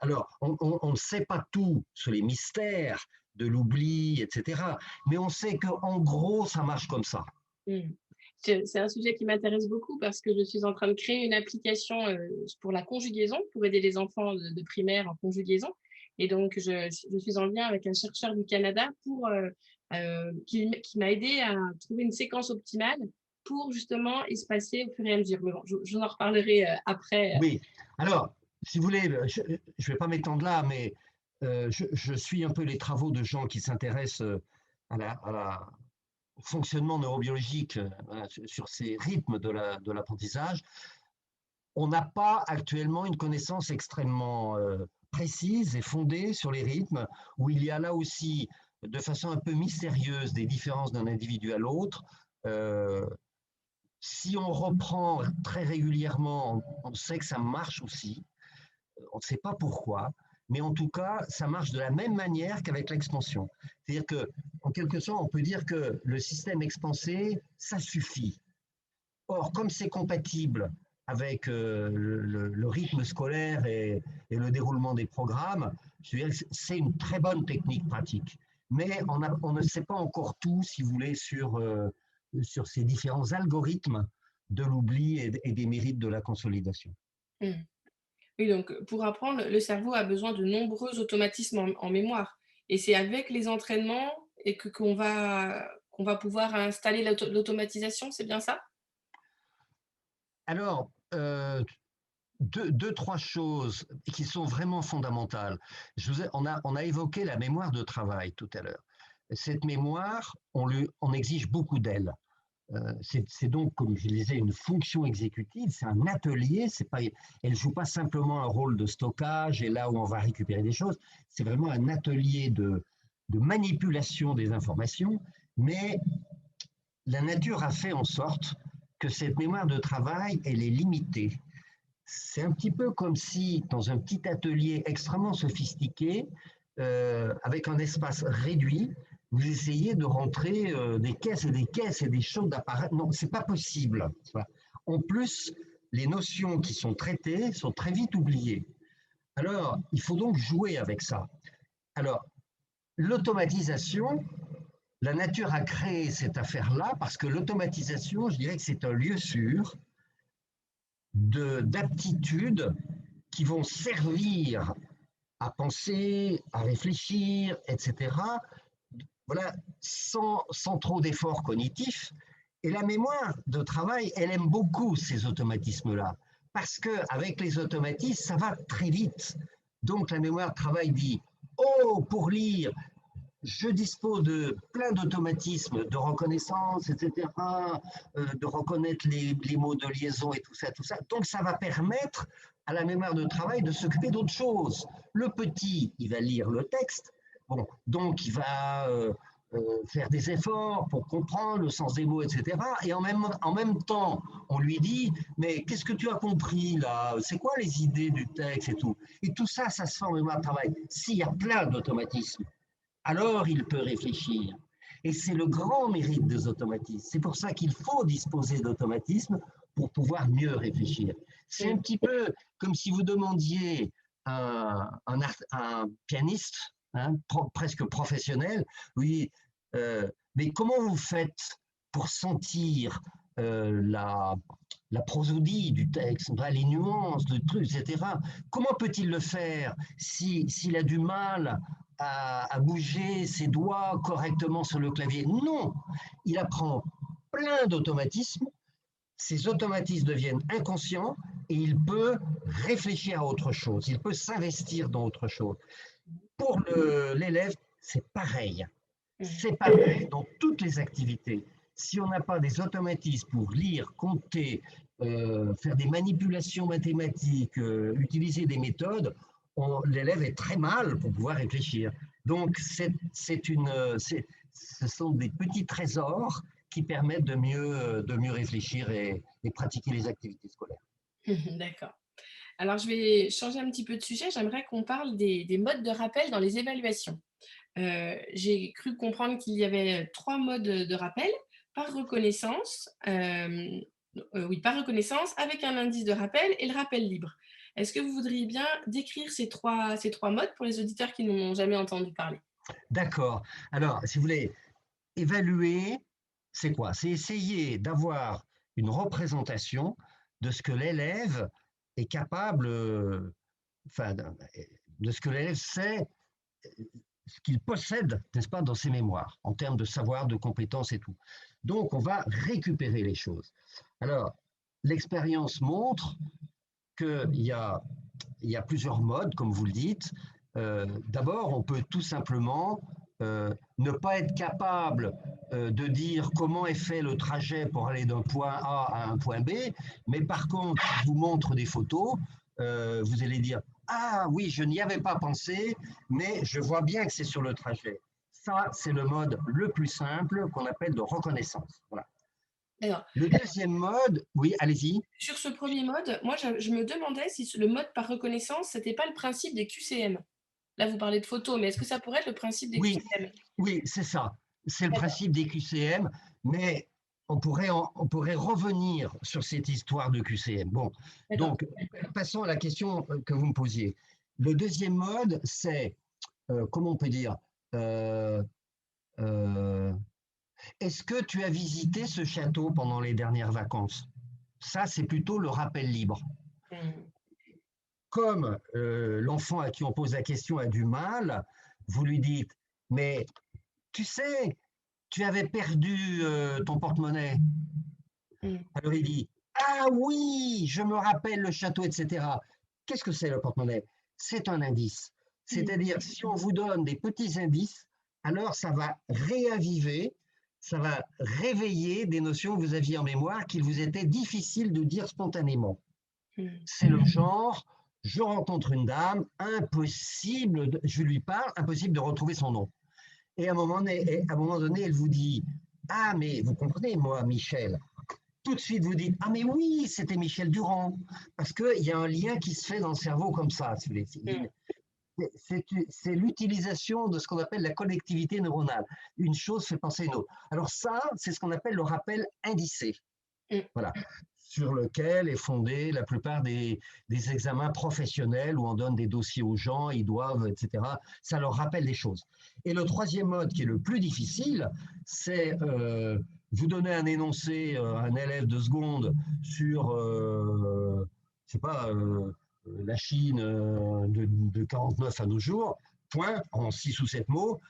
alors on ne sait pas tout sur les mystères de l'oubli, etc. Mais on sait qu'en gros ça marche comme ça. Mm. C'est un sujet qui m'intéresse beaucoup parce que je suis en train de créer une application pour la conjugaison, pour aider les enfants de primaire en conjugaison. Et donc, je suis en lien avec un chercheur du Canada qui m'a aidé à trouver une séquence optimale pour justement espacer au fur et à mesure. Mais bon, je en reparlerai après. Oui. Alors, si vous voulez, je ne vais pas m'étendre là, mais je suis un peu les travaux de gens qui s'intéressent à la au fonctionnement neurobiologique voilà, sur ces rythmes de l'apprentissage. On n'a pas actuellement une connaissance extrêmement précise et fondée sur les rythmes, où il y a là aussi, de façon un peu mystérieuse, des différences d'un individu à l'autre. Euh, Si on reprend très régulièrement, on sait que ça marche aussi. On ne sait pas pourquoi, mais en tout cas, ça marche de la même manière qu'avec l'expansion. C'est-à-dire que, en quelque sorte, on peut dire que le système expansé, ça suffit. Or, comme c'est compatible avec le rythme scolaire et le déroulement des programmes, je veux dire, c'est une très bonne technique pratique. Mais on ne sait pas encore tout, si vous voulez, sur ces différents algorithmes de l'oubli et des mérites de la consolidation. Mm. Oui, donc pour apprendre, le cerveau a besoin de nombreux automatismes en mémoire. Et c'est avec les entraînements et qu'on va pouvoir installer l'automatisation, c'est bien ça? Alors, trois choses qui sont vraiment fondamentales. On a évoqué la mémoire de travail tout à l'heure. Cette mémoire, on exige beaucoup d'elle. C'est donc, comme je disais, une fonction exécutive, c'est un atelier, elle ne joue pas simplement un rôle de stockage et là où on va récupérer des choses, c'est vraiment un atelier de manipulation des informations, mais la nature a fait en sorte que cette mémoire de travail, elle est limitée. C'est un petit peu comme si, dans un petit atelier extrêmement sophistiqué, avec un espace réduit, vous essayez de rentrer des caisses et des choses d'appareils. Non, c'est pas possible. En plus, les notions qui sont traitées sont très vite oubliées. Alors, il faut donc jouer avec ça. Alors, l'automatisation, la nature a créé cette affaire-là parce que l'automatisation, je dirais que c'est un lieu sûr d'aptitudes qui vont servir à penser, à réfléchir, etc. Voilà, sans trop d'efforts cognitifs. Et la mémoire de travail, elle aime beaucoup ces automatismes-là, parce qu'avec les automatismes, ça va très vite. Donc la mémoire de travail dit, oh, pour lire, je dispose de plein d'automatismes de reconnaissance, etc., de reconnaître les mots de liaison et tout ça, tout ça. Donc, ça va permettre à la mémoire de travail de s'occuper d'autre chose. Le petit, il va lire le texte, bon, donc il va faire des efforts pour comprendre le sens des mots, etc. Et en même temps, on lui dit, mais qu'est-ce que tu as compris là? C'est quoi les idées du texte et tout? Et tout ça, ça se fait en mémoire de travail. S'il y a plein d'automatismes, alors il peut réfléchir. Et c'est le grand mérite des automatismes. C'est pour ça qu'il faut disposer d'automatismes pour pouvoir mieux réfléchir. C'est un petit peu comme si vous demandiez à un pianiste, hein, presque professionnel, oui, mais comment vous faites pour sentir la prosodie du texte, les nuances, le truc, etc. Comment peut-il le faire s'il a du mal à bouger ses doigts correctement sur le clavier? Non, il apprend plein d'automatismes, ces automatismes deviennent inconscients et il peut réfléchir à autre chose, il peut s'investir dans autre chose. Pour l'élève, c'est pareil. C'est pareil dans toutes les activités. Si on n'a pas des automatismes pour lire, compter, faire des manipulations mathématiques, utiliser des méthodes, l'élève est très mal pour pouvoir réfléchir. Donc, ce sont des petits trésors qui permettent de mieux réfléchir et pratiquer les activités scolaires. D'accord. Alors, je vais changer un petit peu de sujet. J'aimerais qu'on parle des modes de rappel dans les évaluations. J'ai cru comprendre qu'il y avait 3 modes de rappel, par reconnaissance, oui, par reconnaissance, avec un indice de rappel et le rappel libre. Est-ce que vous voudriez bien décrire ces trois modes pour les auditeurs qui n'ont jamais entendu parler? D'accord. Alors, si vous voulez, évaluer, c'est quoi? C'est essayer d'avoir une représentation de ce que l'élève est capable, enfin, de ce que l'élève sait, ce qu'il possède, n'est-ce pas, dans ses mémoires, en termes de savoir, de compétences et tout. Donc, on va récupérer les choses. Alors, l'expérience montre qu'il y a plusieurs modes, comme vous le dites. D'abord, on peut tout simplement ne pas être capable de dire comment est fait le trajet pour aller d'un point A à un point B, mais par contre, si je vous montre des photos, vous allez dire ah oui, je n'y avais pas pensé, mais je vois bien que c'est sur le trajet. Ça, c'est le mode le plus simple qu'on appelle de reconnaissance. Voilà. Alors, Le deuxième mode, oui, allez-y. sur ce premier mode, moi, je me demandais si le mode par reconnaissance, c'était pas le principe des QCM. Là, vous parlez de photos, mais est-ce que ça pourrait être le principe des Oui, QCM? oui, c'est ça. C'est le D'accord, principe des QCM, mais on pourrait revenir sur cette histoire de QCM. Bon, d'accord. donc, passons à la question que vous me posiez. Le deuxième mode, c'est, comment on peut dire, euh, euh, est-ce que tu as visité ce château pendant les dernières vacances? Ça, c'est plutôt le rappel libre. Mmh. Comme l'enfant à qui on pose la question a du mal, vous lui dites, mais tu sais, tu avais perdu ton porte-monnaie. Mmh. Alors il dit, Ah oui, je me rappelle le château, etc. Qu'est-ce que c'est le porte-monnaie? C'est un indice. C'est-à-dire, si on vous donne des petits indices, alors ça va réaviver, ça va réveiller des notions que vous aviez en mémoire qu'il vous était difficile de dire spontanément. C'est le genre, je rencontre une dame, impossible, je lui parle, impossible de retrouver son nom. Et à un moment donné, elle vous dit, ah, mais vous comprenez, moi, Michel, tout de suite vous dites, ah mais oui, c'était Michel Durand, parce qu'il y a un lien qui se fait dans le cerveau comme ça. C'est l'utilisation de ce qu'on appelle la connectivité neuronale. Une chose fait penser à une autre. Alors ça, c'est ce qu'on appelle le rappel indicé. Voilà, sur lequel est fondé la plupart des examens professionnels où on donne des dossiers aux gens, ils doivent, etc. Ça leur rappelle des choses. Et le troisième mode, qui est le plus difficile, c'est vous donner un énoncé à un élève de seconde sur, je sais pas, la Chine de 49 à nos jours, point, en 6 ou 7 mots,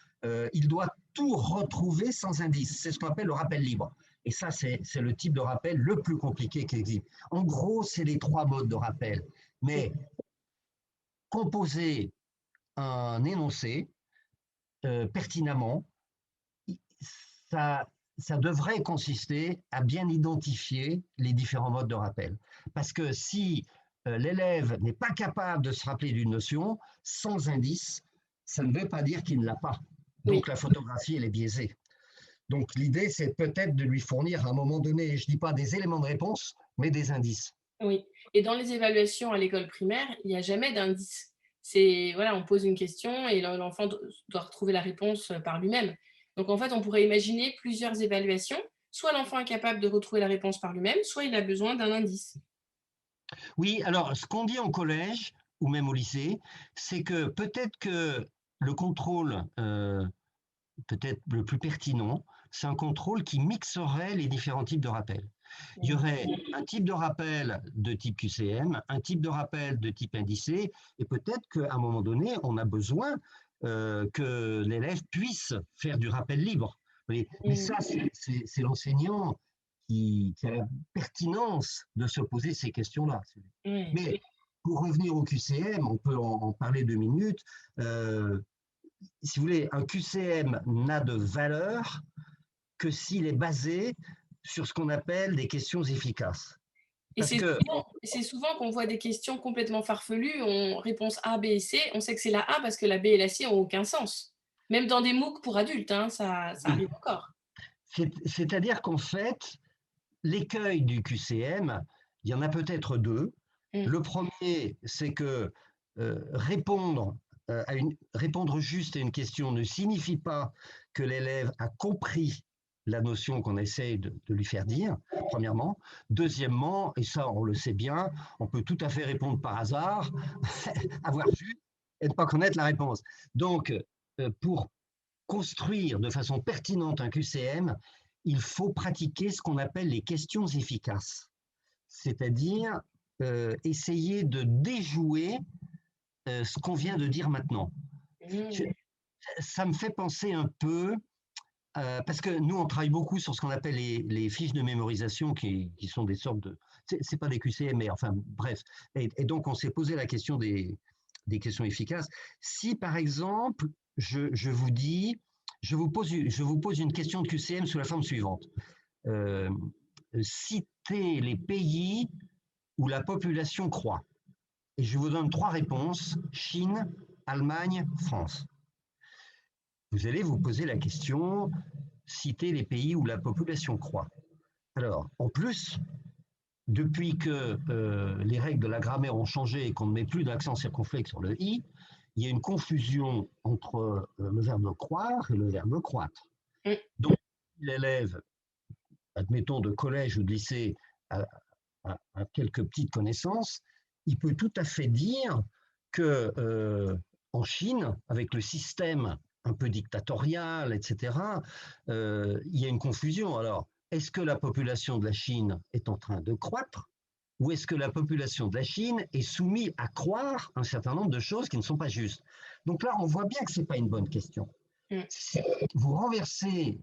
il doit tout retrouver sans indice. C'est ce qu'on appelle le rappel libre. Et ça, c'est le type de rappel le plus compliqué qui existe. En gros, c'est les 3 modes de rappel. Mais composer un énoncé pertinemment, ça, ça devrait consister à bien identifier les différents modes de rappel. Parce que si l'élève n'est pas capable de se rappeler d'une notion, sans indice, ça ne veut pas dire qu'il ne l'a pas. Donc la photographie, elle est biaisée. Donc l'idée, c'est peut-être de lui fournir à un moment donné, je ne dis pas des éléments de réponse, mais des indices. Oui, et dans les évaluations à l'école primaire, il n'y a jamais d'indice. C'est, voilà, on pose une question et l'enfant doit retrouver la réponse par lui-même. Donc en fait, on pourrait imaginer plusieurs évaluations. Soit l'enfant est capable de retrouver la réponse par lui-même, soit il a besoin d'un indice. Oui, alors ce qu'on dit en collège ou même au lycée, c'est que peut-être que le contrôle, peut-être le plus pertinent, c'est un contrôle qui mixerait les différents types de rappels. Il y aurait un type de rappel de type QCM, un type de rappel de type indicé, et peut-être qu'à un moment donné, on a besoin que l'élève puisse faire du rappel libre. Mais ça, c'est l'enseignant qui a la pertinence de se poser ces questions-là. Mais pour revenir au QCM, on peut en parler 2 minutes. Si vous voulez, un QCM n'a de valeur que s'il est basé sur ce qu'on appelle des questions efficaces. Et c'est souvent qu'on voit des questions complètement farfelues, on réponse A, B et C, on sait que c'est la A parce que la B et la C n'ont aucun sens. Même dans des MOOC pour adultes, hein, ça arrive encore. C'est-à-dire qu'en fait, l'écueil du QCM, il y en a peut-être 2. Le premier, c'est que répondre juste à une question ne signifie pas que l'élève a compris la notion qu'on essaie de lui faire dire, premièrement. Deuxièmement, et ça on le sait bien, on peut tout à fait répondre par hasard, avoir vu et ne pas connaître la réponse. Donc, pour construire de façon pertinente un QCM, il faut pratiquer ce qu'on appelle les questions efficaces, c'est-à-dire essayer de déjouer ce qu'on vient de dire maintenant. Ça me fait penser un peu, parce que nous, on travaille beaucoup sur ce qu'on appelle les fiches de mémorisation, qui sont des sortes de... C'est pas des QCM, mais enfin, bref. Et donc, on s'est posé la question des questions efficaces. Si, par exemple, je vous pose une question de QCM sous la forme suivante. Citez les pays où la population croît. Et je vous donne 3 réponses, Chine, Allemagne, France. Vous allez vous poser la question, citez les pays où la population croît. Alors, en plus, depuis que les règles de la grammaire ont changé et qu'on ne met plus d'accent circonflexe sur le i, il y a une confusion entre le verbe croire et le verbe croître. Donc, l'élève, admettons de collège ou de lycée, a quelques petites connaissances, il peut tout à fait dire que en Chine, avec le système un peu dictatorial, etc., il y a une confusion. Alors, est-ce que la population de la Chine est en train de croître ou est-ce que la population de la Chine est soumise à croire un certain nombre de choses qui ne sont pas justes? Donc là, on voit bien que ce n'est pas une bonne question. Si vous renversez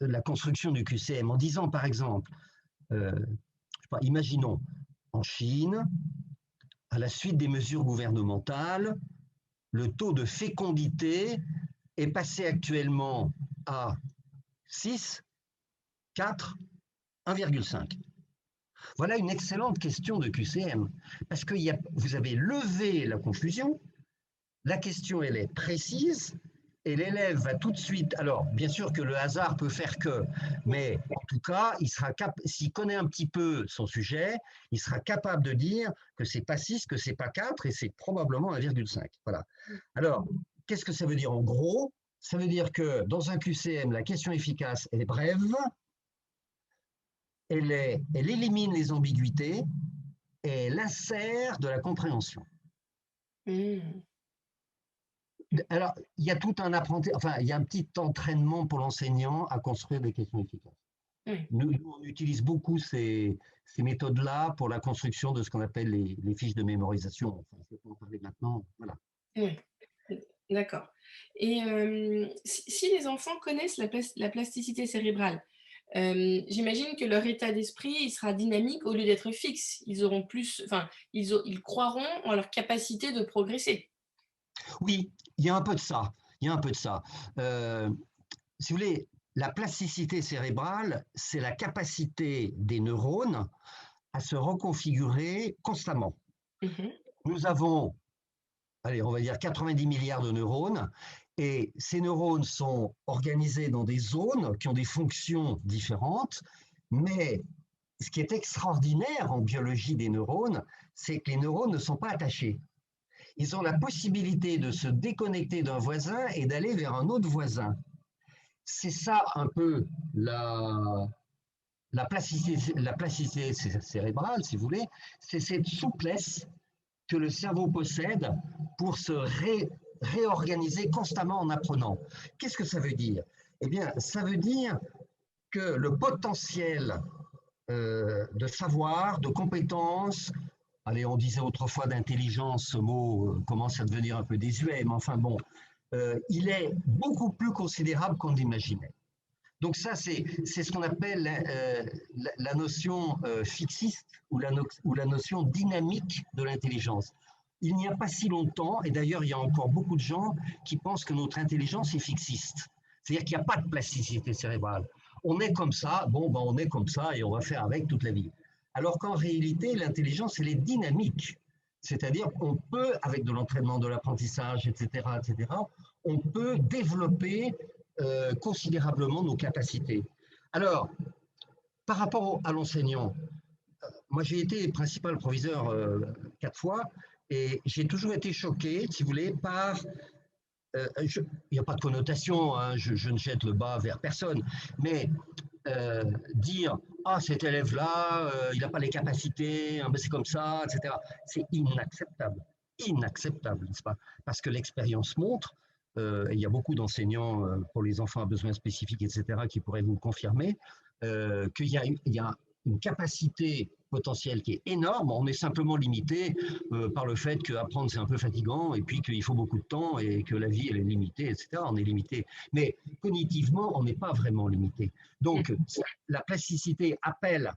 la construction du QCM en disant, par exemple, je sais Enfin, imaginons, en Chine, à la suite des mesures gouvernementales, le taux de fécondité est passé actuellement à 6, 4, 1,5. Voilà une excellente question de QCM, parce que vous avez levé la confusion, la question elle est précise, et l'élève va tout de suite, alors bien sûr que le hasard peut faire que, mais en tout cas, s'il connaît un petit peu son sujet, il sera capable de dire que c'est pas 6, que c'est pas 4, et c'est probablement 1,5. Voilà. Alors, qu'est-ce que ça veut dire en gros? Ça veut dire que dans un QCM, la question efficace, elle est brève, elle élimine les ambiguïtés et elle insère de la compréhension. Mmh. Alors, il y a tout un apprentissage, enfin, il y a un petit entraînement pour l'enseignant à construire des questions efficaces. Oui. Nous, on utilise beaucoup ces méthodes-là pour la construction de ce qu'on appelle les fiches de mémorisation. Enfin, je ne vais pas en parler maintenant. Voilà. Oui. D'accord. Et si les enfants connaissent la plasticité cérébrale, j'imagine que leur état d'esprit, il sera dynamique au lieu d'être fixe. Ils auront plus, enfin, ils croiront en leur capacité de progresser. Oui, il y a un peu de ça. Il y a un peu de ça. Si vous voulez, la plasticité cérébrale, c'est la capacité des neurones à se reconfigurer constamment. Mmh. Nous avons, allez, on va dire 90 milliards de neurones, et ces neurones sont organisés dans des zones qui ont des fonctions différentes, mais ce qui est extraordinaire en biologie des neurones, c'est que les neurones ne sont pas attachés. Ils ont la possibilité de se déconnecter d'un voisin et d'aller vers un autre voisin. C'est ça un peu la plasticité cérébrale, si vous voulez, c'est cette souplesse que le cerveau possède pour se réorganiser constamment en apprenant. Qu'est-ce que ça veut dire? Eh bien, ça veut dire que le potentiel de savoir, de compétences, allez, on disait autrefois d'intelligence, ce mot commence à devenir un peu désuet, mais enfin bon, il est beaucoup plus considérable qu'on l'imaginait. Donc ça, c'est ce qu'on appelle la notion fixiste ou la notion dynamique de l'intelligence. Il n'y a pas si longtemps, et d'ailleurs il y a encore beaucoup de gens qui pensent que notre intelligence est fixiste. C'est-à-dire qu'il n'y a pas de plasticité cérébrale. On est comme ça, bon, ben on est comme ça et on va faire avec toute la vie. Alors qu'en réalité, l'intelligence, elle est dynamique. C'est-à-dire qu'on peut, avec de l'entraînement, de l'apprentissage, etc., on peut développer considérablement nos capacités. Alors, par rapport à l'enseignant, moi j'ai été principal proviseur 4 fois et j'ai toujours été choqué, si vous voulez, par... il n'y a pas de connotation, hein, je ne jette le bas vers personne, mais dire ah cet élève-là, il n'a pas les capacités, hein, c'est comme ça, etc. C'est inacceptable, inacceptable, n'est-ce pas? Parce que l'expérience montre, il y a beaucoup d'enseignants pour les enfants à besoins spécifiques, etc., qui pourraient vous le confirmer, qu'il y a une capacité potentielle qui est énorme. On est simplement limité par le fait qu'apprendre c'est un peu fatigant et puis qu'il faut beaucoup de temps et que la vie elle est limitée, etc. On est limité. Mais cognitivement, on n'est pas vraiment limité. Donc, la plasticité appelle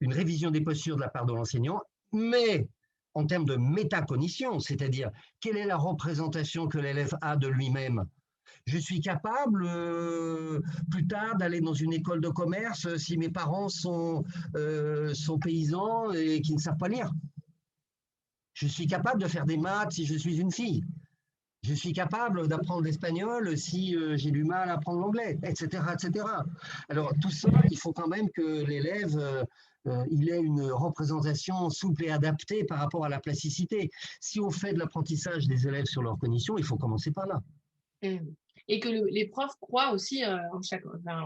une révision des postures de la part de l'enseignant, mais en termes de métacognition, c'est-à-dire quelle est la représentation que l'élève a de lui-même. Je suis capable plus tard d'aller dans une école de commerce si mes parents sont paysans et qui ne savent pas lire. Je suis capable de faire des maths si je suis une fille. Je suis capable d'apprendre l'espagnol si j'ai du mal à apprendre l'anglais, etc., etc. Alors tout ça, il faut quand même que l'élève il ait une représentation souple et adaptée par rapport à la plasticité. Si on fait de l'apprentissage des élèves sur leur cognition, il faut commencer par là. Mmh. Et que les profs croient aussi en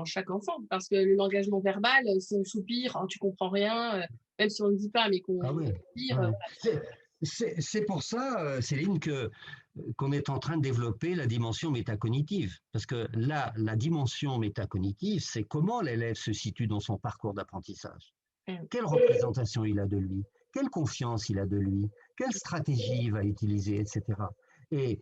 chaque enfant, parce que le langage non verbal, si on soupire, oh, tu comprends rien, même si on ne le dit pas, mais qu'on Ah oui. soupire, Ouais. C'est pour ça, Céline, qu'on est en train de développer la dimension métacognitive. Parce que là, la dimension métacognitive, c'est comment l'élève se situe dans son parcours d'apprentissage. Quelle représentation il a de lui, quelle confiance il a de lui, quelle stratégie il va utiliser, etc. Et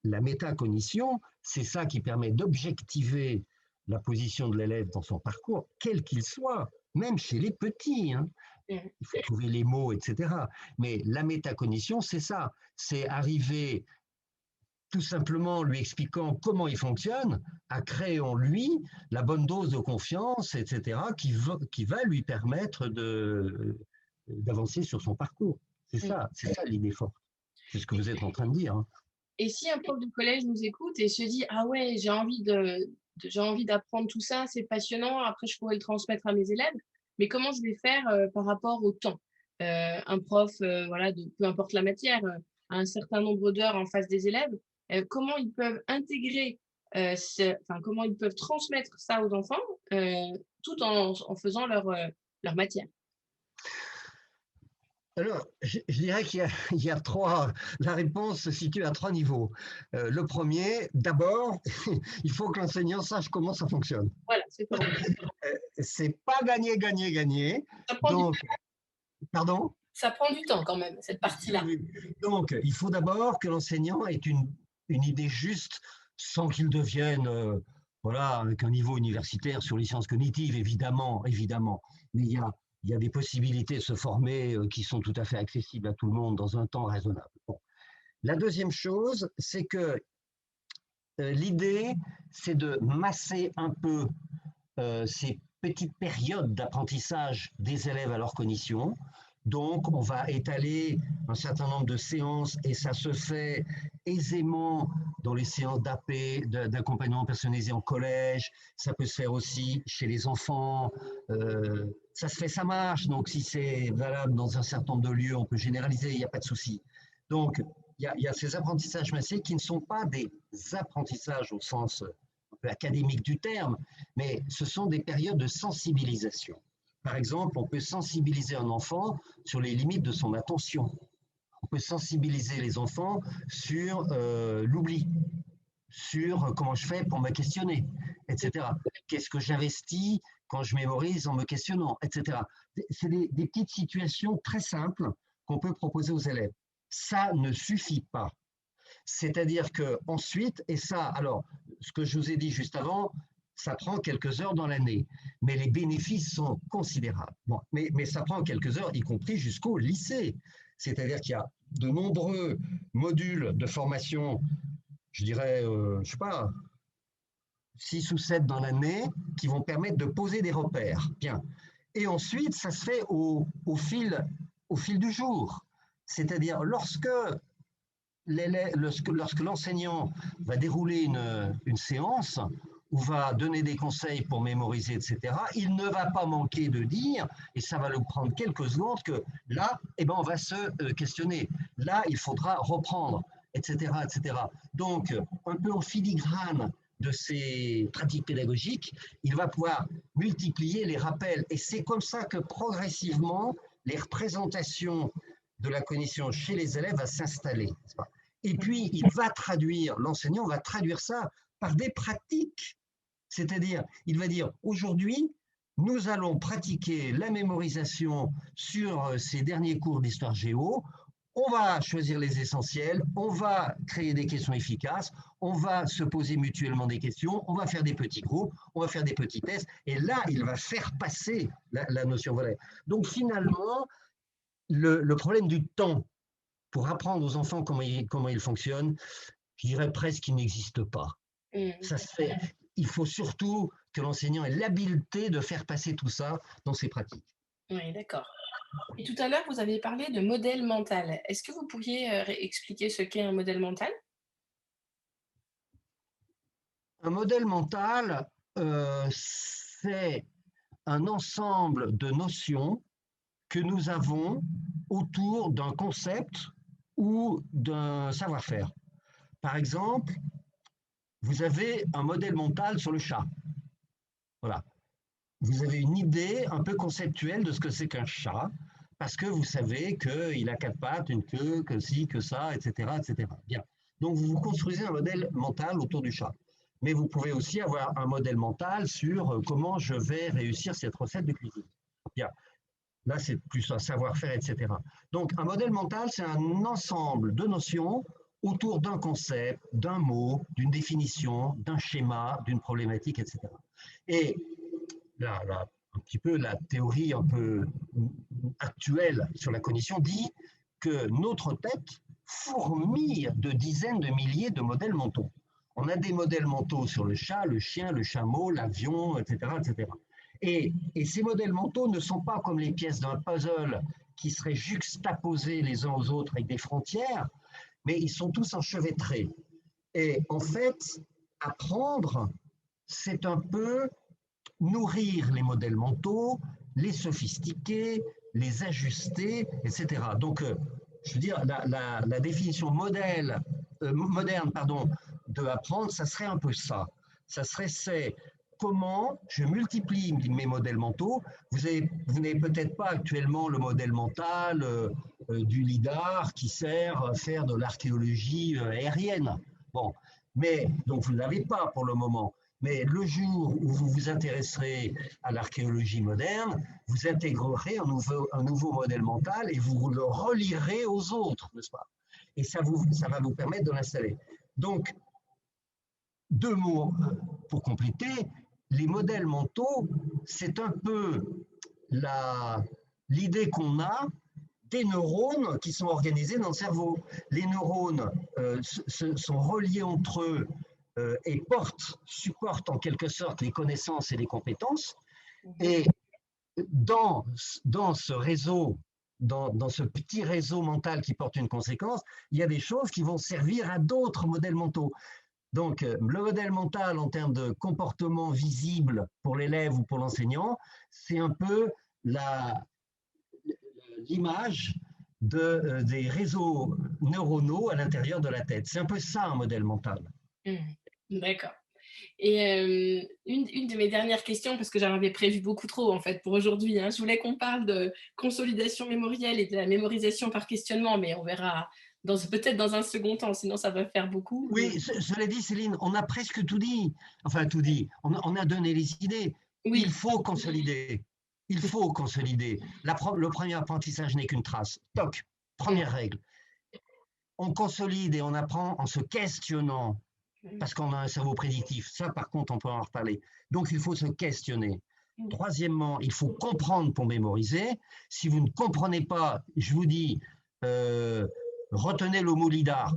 la métacognition, c'est ça qui permet d'objectiver la position de l'élève dans son parcours, quel qu'il soit, même chez les petits, hein. Mhm. Il faut trouver les mots, etc. Mais la métacognition, c'est ça. C'est arriver tout simplement lui expliquant comment il fonctionne, à créer en lui la bonne dose de confiance, etc., qui va lui permettre d'avancer sur son parcours. Mhm. C'est ça l'idée forte. C'est ce que vous êtes en train de dire. Hein. Et si un prof de collège nous écoute et se dit, ah ouais, j'ai envie d'apprendre tout ça, c'est passionnant, après je pourrais le transmettre à mes élèves, mais comment je vais faire par rapport au temps? Un prof, voilà, peu importe la matière, a un certain nombre d'heures en face des élèves, comment ils peuvent intégrer, enfin, comment ils peuvent transmettre ça aux enfants tout en faisant leur matière? Alors, je dirais il y a trois. La réponse se situe à trois niveaux. Le premier, d'abord, il faut que l'enseignant sache comment ça fonctionne. Voilà, c'est ça. C'est pas gagner, gagner, gagner. Ça prend du, Donc, pardon? ça prend du temps quand même, cette partie-là. Donc, il faut d'abord que l'enseignant ait une idée juste sans qu'il devienne, voilà, avec un niveau universitaire sur les sciences cognitives, évidemment, évidemment. Mais il y a des possibilités de se former qui sont tout à fait accessibles à tout le monde dans un temps raisonnable. Bon. La deuxième chose, c'est que l'idée, c'est de masser un peu ces petites périodes d'apprentissage des élèves à leur cognition. Donc, on va étaler un certain nombre de séances et ça se fait aisément dans les séances d'AP, d'accompagnement personnalisé en collège. Ça peut se faire aussi chez les enfants. Ça se fait, ça marche. Donc, si c'est valable dans un certain nombre de lieux, on peut généraliser, il n'y a pas de souci. Donc, il y a ces apprentissages massés qui ne sont pas des apprentissages au sens un peu académique du terme, mais ce sont des périodes de sensibilisation. Par exemple, on peut sensibiliser un enfant sur les limites de son attention. On peut sensibiliser les enfants sur l'oubli, sur comment je fais pour me questionner, etc. Qu'est-ce que j'investis quand je mémorise en me questionnant, etc. C'est des petites situations très simples qu'on peut proposer aux élèves. Ça ne suffit pas. C'est-à-dire que ensuite, et ça, alors, ce que je vous ai dit juste avant, ça prend quelques heures dans l'année, mais les bénéfices sont considérables. Bon, mais ça prend quelques heures, y compris jusqu'au lycée. C'est-à-dire qu'il y a de nombreux modules de formation, je dirais, je sais pas, 6 ou 7 dans l'année, qui vont permettre de poser des repères. Bien. Et ensuite, ça se fait au fil du jour. C'est-à-dire, lorsque l'enseignant va dérouler une séance ou va donner des conseils pour mémoriser, etc., il ne va pas manquer de dire, et ça va nous prendre quelques secondes, que là, eh ben, on va se questionner. Là, il faudra reprendre, etc., etc. Donc, un peu en filigrane de ces pratiques pédagogiques, il va pouvoir multiplier les rappels. Et c'est comme ça que progressivement, les représentations de la cognition chez les élèves va s'installer. Et puis, l'enseignant va traduire ça par des pratiques. C'est-à-dire, il va dire, aujourd'hui, nous allons pratiquer la mémorisation sur ces derniers cours d'histoire géo. On va choisir les essentiels, on va créer des questions efficaces, on va se poser mutuellement des questions, on va faire des petits groupes, on va faire des petits tests, et là, il va faire passer la notion. Voilà. Donc, finalement, le problème du temps pour apprendre aux enfants comment ils fonctionnent, je dirais presque qu'il n'existe pas. Ça se fait. Il faut surtout que l'enseignant ait l'habileté de faire passer tout ça dans ses pratiques. Oui, d'accord. Et tout à l'heure, vous avez parlé de modèle mental. Est-ce que vous pourriez expliquer ce qu'est un modèle mental? Un modèle mental, c'est un ensemble de notions que nous avons autour d'un concept ou d'un savoir-faire. Par exemple, vous avez un modèle mental sur le chat. Voilà. Vous avez une idée un peu conceptuelle de ce que c'est qu'un chat, parce que vous savez qu'il a quatre pattes, une queue, que ci, que ça, etc., etc. Bien. Donc, vous construisez un modèle mental autour du chat. Mais vous pouvez aussi avoir un modèle mental sur comment je vais réussir cette recette de cuisine. Bien. Là, c'est plus un savoir-faire, etc. Donc, un modèle mental, c'est un ensemble de notions autour d'un concept, d'un mot, d'une définition, d'un schéma, d'une problématique, etc. Et la un petit peu la théorie un peu actuelle sur la cognition, dit que notre tête fourmille de dizaines de milliers de modèles mentaux. On a des modèles mentaux sur le chat, le chien, le chameau, l'avion, etc., etc. Et ces modèles mentaux ne sont pas comme les pièces d'un puzzle qui seraient juxtaposées les uns aux autres avec des frontières, mais ils sont tous enchevêtrés. Et en fait, apprendre, c'est un peu nourrir les modèles mentaux, les sophistiquer, les ajuster, etc. Donc, je veux dire, la définition moderne de apprendre, ça serait un peu ça. Ça serait c'est comment je multiplie mes modèles mentaux. Vous n'avez peut-être pas actuellement le modèle mental du lidar qui sert à faire de l'archéologie aérienne. Bon, mais donc vous ne l'avez pas pour le moment. Mais le jour où vous vous intéresserez à l'archéologie moderne, vous intégrerez un nouveau modèle mental et vous le relirez aux autres, n'est-ce pas? Et ça va vous permettre de l'installer. Donc, deux mots pour compléter. Les modèles mentaux, c'est un peu l'idée qu'on a des neurones qui sont organisés dans le cerveau. Les neurones sont reliés entre eux et supportent en quelque sorte les connaissances et les compétences. Et dans ce réseau, dans ce petit réseau mental qui porte une conséquence, il y a des choses qui vont servir à d'autres modèles mentaux. Donc, le modèle mental en termes de comportement visible pour l'élève ou pour l'enseignant, c'est un peu l'image des réseaux neuronaux à l'intérieur de la tête. C'est un peu ça, un modèle mental. D'accord. Et une de mes dernières questions, parce que j'en avais prévu beaucoup trop en fait pour aujourd'hui, hein, je voulais qu'on parle de consolidation mémorielle et de la mémorisation par questionnement, mais on verra peut-être dans un second temps, sinon ça va faire beaucoup. Oui, cela dit, Céline, on a presque tout dit. Enfin, tout dit. On a donné les idées. Oui. Il faut consolider. Il faut consolider. Le premier apprentissage n'est qu'une trace. Toc, première règle. On consolide et on apprend en se questionnant, parce qu'on a un cerveau prédictif. Ça, par contre, on peut en reparler. Donc, il faut se questionner. Troisièmement, il faut comprendre pour mémoriser. Si vous ne comprenez pas, je vous dis, retenez le mot lidar.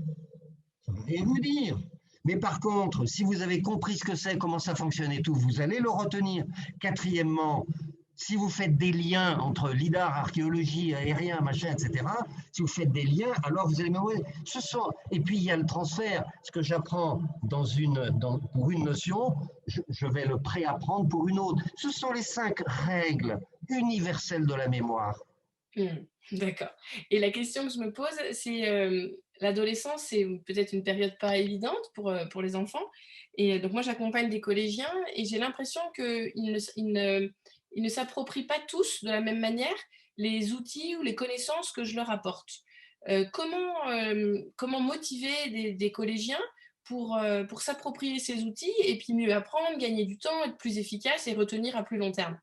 Ça ne va rien vous dire. Mais par contre, si vous avez compris ce que c'est, comment ça fonctionne et tout, vous allez le retenir. Quatrièmement, si vous faites des liens entre lidar, archéologie, aérien, machin, etc., si vous faites des liens, alors vous allez mémoriser. Et puis il y a le transfert. Ce que j'apprends pour une notion, je vais le préapprendre pour une autre. Ce sont les 5 règles universelles de la mémoire. D'accord. Et la question que je me pose, c'est l'adolescence, c'est peut-être une période pas évidente pour les enfants. Et donc moi, j'accompagne des collégiens et j'ai l'impression qu'ils ne s'approprient pas tous de la même manière les outils ou les connaissances que je leur apporte. Comment motiver des collégiens pour s'approprier ces outils et puis mieux apprendre, gagner du temps, être plus efficace et retenir à plus long terme?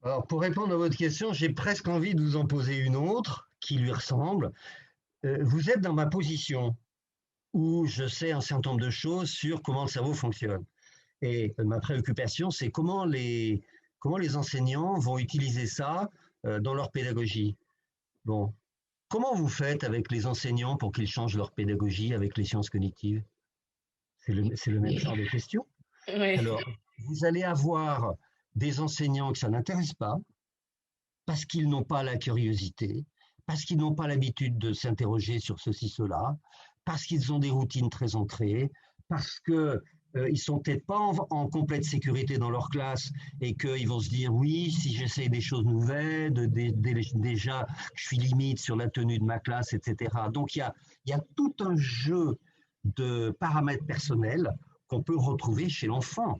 Alors, pour répondre à votre question, j'ai presque envie de vous en poser une autre qui lui ressemble. Vous êtes dans ma position où je sais un certain nombre de choses sur comment le cerveau fonctionne. Et ma préoccupation, c'est comment les enseignants vont utiliser ça dans leur pédagogie. Bon, comment vous faites avec les enseignants pour qu'ils changent leur pédagogie avec les sciences cognitives? C'est le même genre de question. Ouais. Alors, vous allez avoir des enseignants que ça n'intéresse pas, parce qu'ils n'ont pas la curiosité, parce qu'ils n'ont pas l'habitude de s'interroger sur ceci, cela, parce qu'ils ont des routines très ancrées, parce qu'ils ne sont peut-être pas en complète sécurité dans leur classe et qu'ils vont se dire oui, si j'essaye des choses nouvelles, déjà je suis limite sur la tenue de ma classe, etc. Donc il y a tout un jeu de paramètres personnels qu'on peut retrouver chez l'enfant.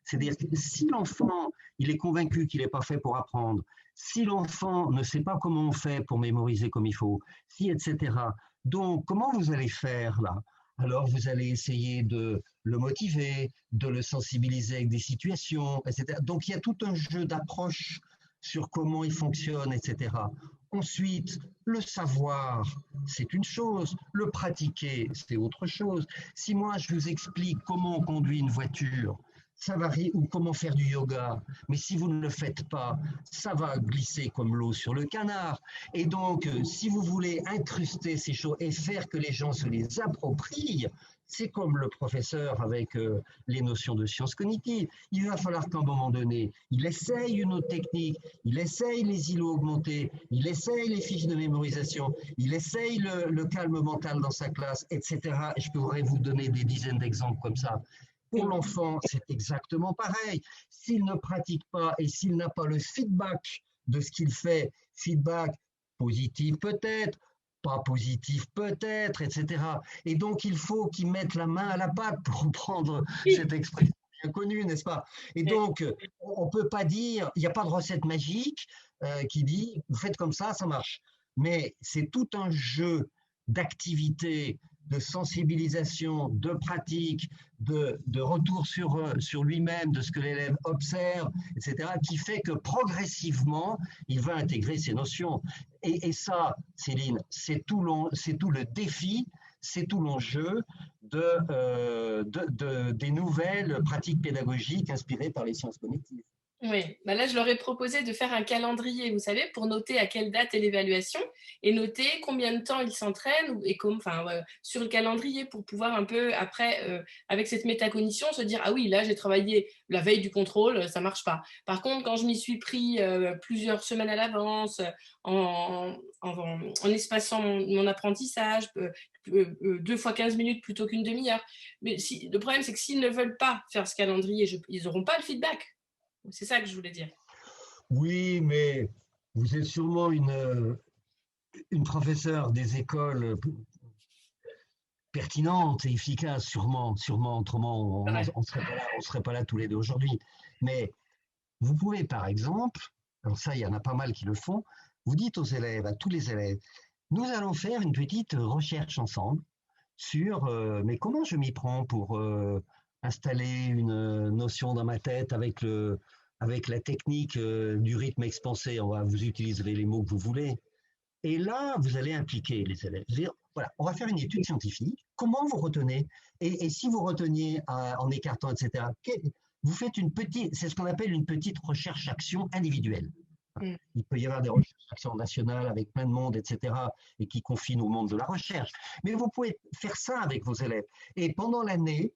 C'est-à-dire que si l'enfant, il est convaincu qu'il n'est pas fait pour apprendre, si l'enfant ne sait pas comment on fait pour mémoriser comme il faut, si, etc. Donc, comment vous allez faire là? Alors, vous allez essayer de le motiver, de le sensibiliser avec des situations, etc. Donc, il y a tout un jeu d'approche sur comment il fonctionne, etc. Ensuite, le savoir, c'est une chose. Le pratiquer, c'est autre chose. Si moi, je vous explique comment on conduit une voiture, ça varie, ou comment faire du yoga. Mais si vous ne le faites pas, ça va glisser comme l'eau sur le canard. Et donc, si vous voulez incruster ces choses et faire que les gens se les approprient, c'est comme le professeur avec les notions de sciences cognitives. Il va falloir qu'à un moment donné, il essaye une autre technique, il essaye les îlots augmentés, il essaye les fiches de mémorisation, il essaye le calme mental dans sa classe, etc. Et je pourrais vous donner des dizaines d'exemples comme ça. Pour l'enfant, c'est exactement pareil. S'il ne pratique pas et s'il n'a pas le feedback de ce qu'il fait, feedback positif peut-être, pas positif peut-être, etc. Et donc, il faut qu'il mette la main à la pâte pour reprendre cette expression bien connue, n'est-ce pas? Et donc, on ne peut pas dire, il n'y a pas de recette magique qui dit, vous faites comme ça marche. Mais c'est tout un jeu d'activités, de sensibilisation, de pratique, de retour sur lui-même, de ce que l'élève observe, etc., qui fait que progressivement, il va intégrer ces notions. Et ça, Céline, c'est tout le défi, c'est tout l'enjeu des nouvelles pratiques pédagogiques inspirées par les sciences cognitives. Oui, bah là, je leur ai proposé de faire un calendrier, vous savez, pour noter à quelle date est l'évaluation et noter combien de temps ils s'entraînent et sur le calendrier pour pouvoir un peu, après, avec cette métacognition, se dire, ah oui, là, j'ai travaillé la veille du contrôle, ça marche pas. Par contre, quand je m'y suis pris plusieurs semaines à l'avance, en espaçant mon apprentissage, 2 fois 15 minutes plutôt qu'une demi-heure. Mais le problème, c'est que s'ils ne veulent pas faire ce calendrier, ils n'auront pas le feedback. C'est ça que je voulais dire. Oui, mais vous êtes sûrement une professeure des écoles pertinente et efficace, sûrement, autrement on ne serait pas là tous les deux aujourd'hui. Mais vous pouvez, par exemple, alors ça, il y en a pas mal qui le font, vous dites aux élèves, à tous les élèves, nous allons faire une petite recherche ensemble sur, mais comment je m'y prends pour installer une notion dans ma tête avec la technique du rythme expansé. Vous utiliserez les mots que vous voulez. Et là, vous allez impliquer les élèves. Dire, voilà, on va faire une étude scientifique. Comment vous retenez et si vous reteniez en écartant, etc., vous faites c'est ce qu'on appelle une petite recherche-action individuelle. Il peut y avoir des recherches-actions nationales avec plein de monde, etc., et qui confinent au monde de la recherche. Mais vous pouvez faire ça avec vos élèves. Et pendant l'année,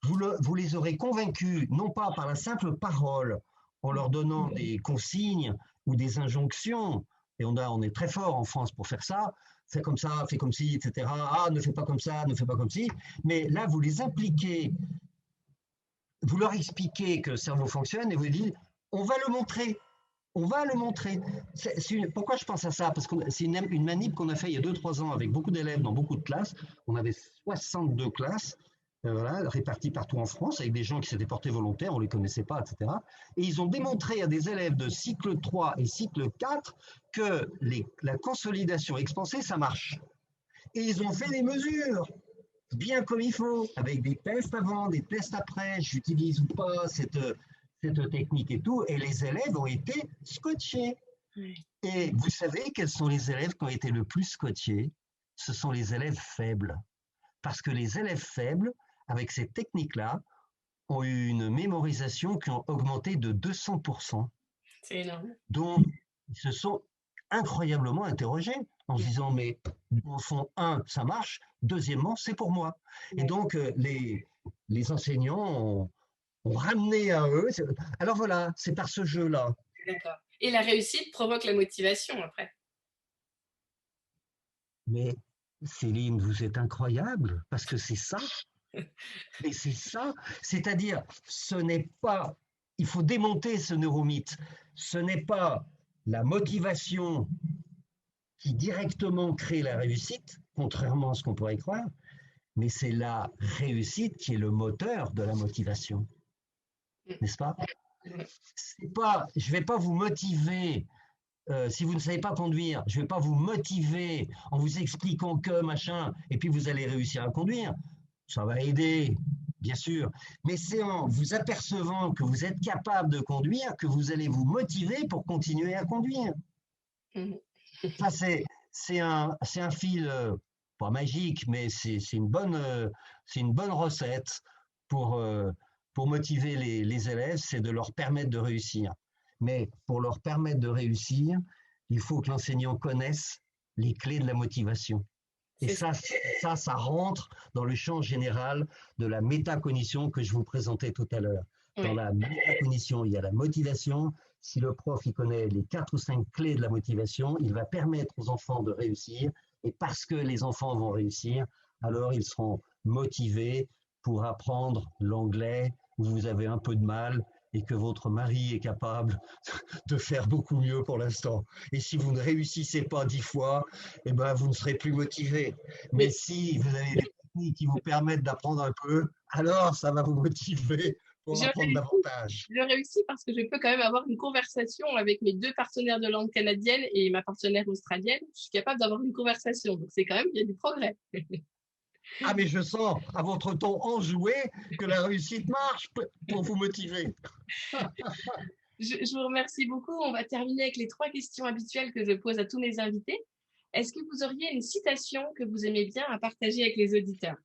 vous les aurez convaincus, non pas par la simple parole, en leur donnant des consignes ou des injonctions, et on est très fort en France pour faire ça, fais comme ça, fais comme ci, etc. Ah, ne fais pas comme ça, ne fais pas comme ci. Mais là, vous les impliquez, vous leur expliquez que le cerveau fonctionne et vous dites, on va le montrer. On va le montrer. Pourquoi je pense à ça? Parce que c'est une manip qu'on a fait il y a 2-3 ans avec beaucoup d'élèves dans beaucoup de classes. On avait 62 classes voilà, réparties partout en France avec des gens qui s'étaient portés volontaires, on ne les connaissait pas, etc. Et ils ont démontré à des élèves de cycle 3 et cycle 4 que la consolidation expansée, ça marche. Et ils ont fait des mesures bien comme il faut, avec des tests avant, des tests après, j'utilise ou pas cette technique et tout, et les élèves ont été scotchés. Et vous savez quels sont les élèves qui ont été le plus scotchés? Ce sont les élèves faibles. Parce que les élèves faibles, avec cette technique-là, ont eu une mémorisation qui a augmenté de 200%. C'est énorme. Donc, ils se sont incroyablement interrogés en se disant, mais en fond, un, ça marche, deuxièmement, c'est pour moi. Et donc, les enseignants ont ramené à eux. Alors voilà, c'est par ce jeu-là. D'accord. Et la réussite provoque la motivation après. Mais Céline, vous êtes incroyable, parce que c'est ça. Mais c'est ça. C'est-à-dire, ce n'est pas, il faut démonter ce neuromythe. Ce n'est pas la motivation qui directement crée la réussite, contrairement à ce qu'on pourrait croire, mais c'est la réussite qui est le moteur de la motivation. N'est-ce pas? C'est pas, je ne vais pas vous motiver, si vous ne savez pas conduire, je ne vais pas vous motiver en vous expliquant que machin, et puis vous allez réussir à conduire. Ça va aider, bien sûr, mais c'est en vous apercevant que vous êtes capable de conduire que vous allez vous motiver pour continuer à conduire. Ça, c'est un fil, pas magique, mais c'est une bonne recette pour pour motiver les élèves, c'est de leur permettre de réussir. Mais pour leur permettre de réussir, il faut que l'enseignant connaisse les clés de la motivation. Et C'est ça. ça rentre dans le champ général de la métacognition que je vous présentais tout à l'heure. Dans Ouais. la métacognition, il y a la motivation. Si le prof il connaît les 4 ou 5 clés de la motivation, il va permettre aux enfants de réussir. Et parce que les enfants vont réussir, alors ils seront motivés pour apprendre l'anglais où vous avez un peu de mal et que votre mari est capable de faire beaucoup mieux pour l'instant. Et si vous ne réussissez pas 10 fois, eh ben, vous ne serez plus motivé. Mais Mais si vous avez des techniques qui vous permettent d'apprendre un peu, alors ça va vous motiver pour je apprendre réussis, davantage. je réussis parce que je peux quand même avoir une conversation avec mes 2 partenaires de langue canadienne et ma partenaire australienne. Je suis capable d'avoir une conversation. Donc, c'est quand même, il y a du progrès. Ah, mais je sens à votre ton enjoué que la réussite marche pour vous motiver. Je vous remercie beaucoup. On va terminer avec les 3 questions habituelles que je pose à tous mes invités. Est-ce que vous auriez une citation que vous aimez bien à partager avec les auditeurs?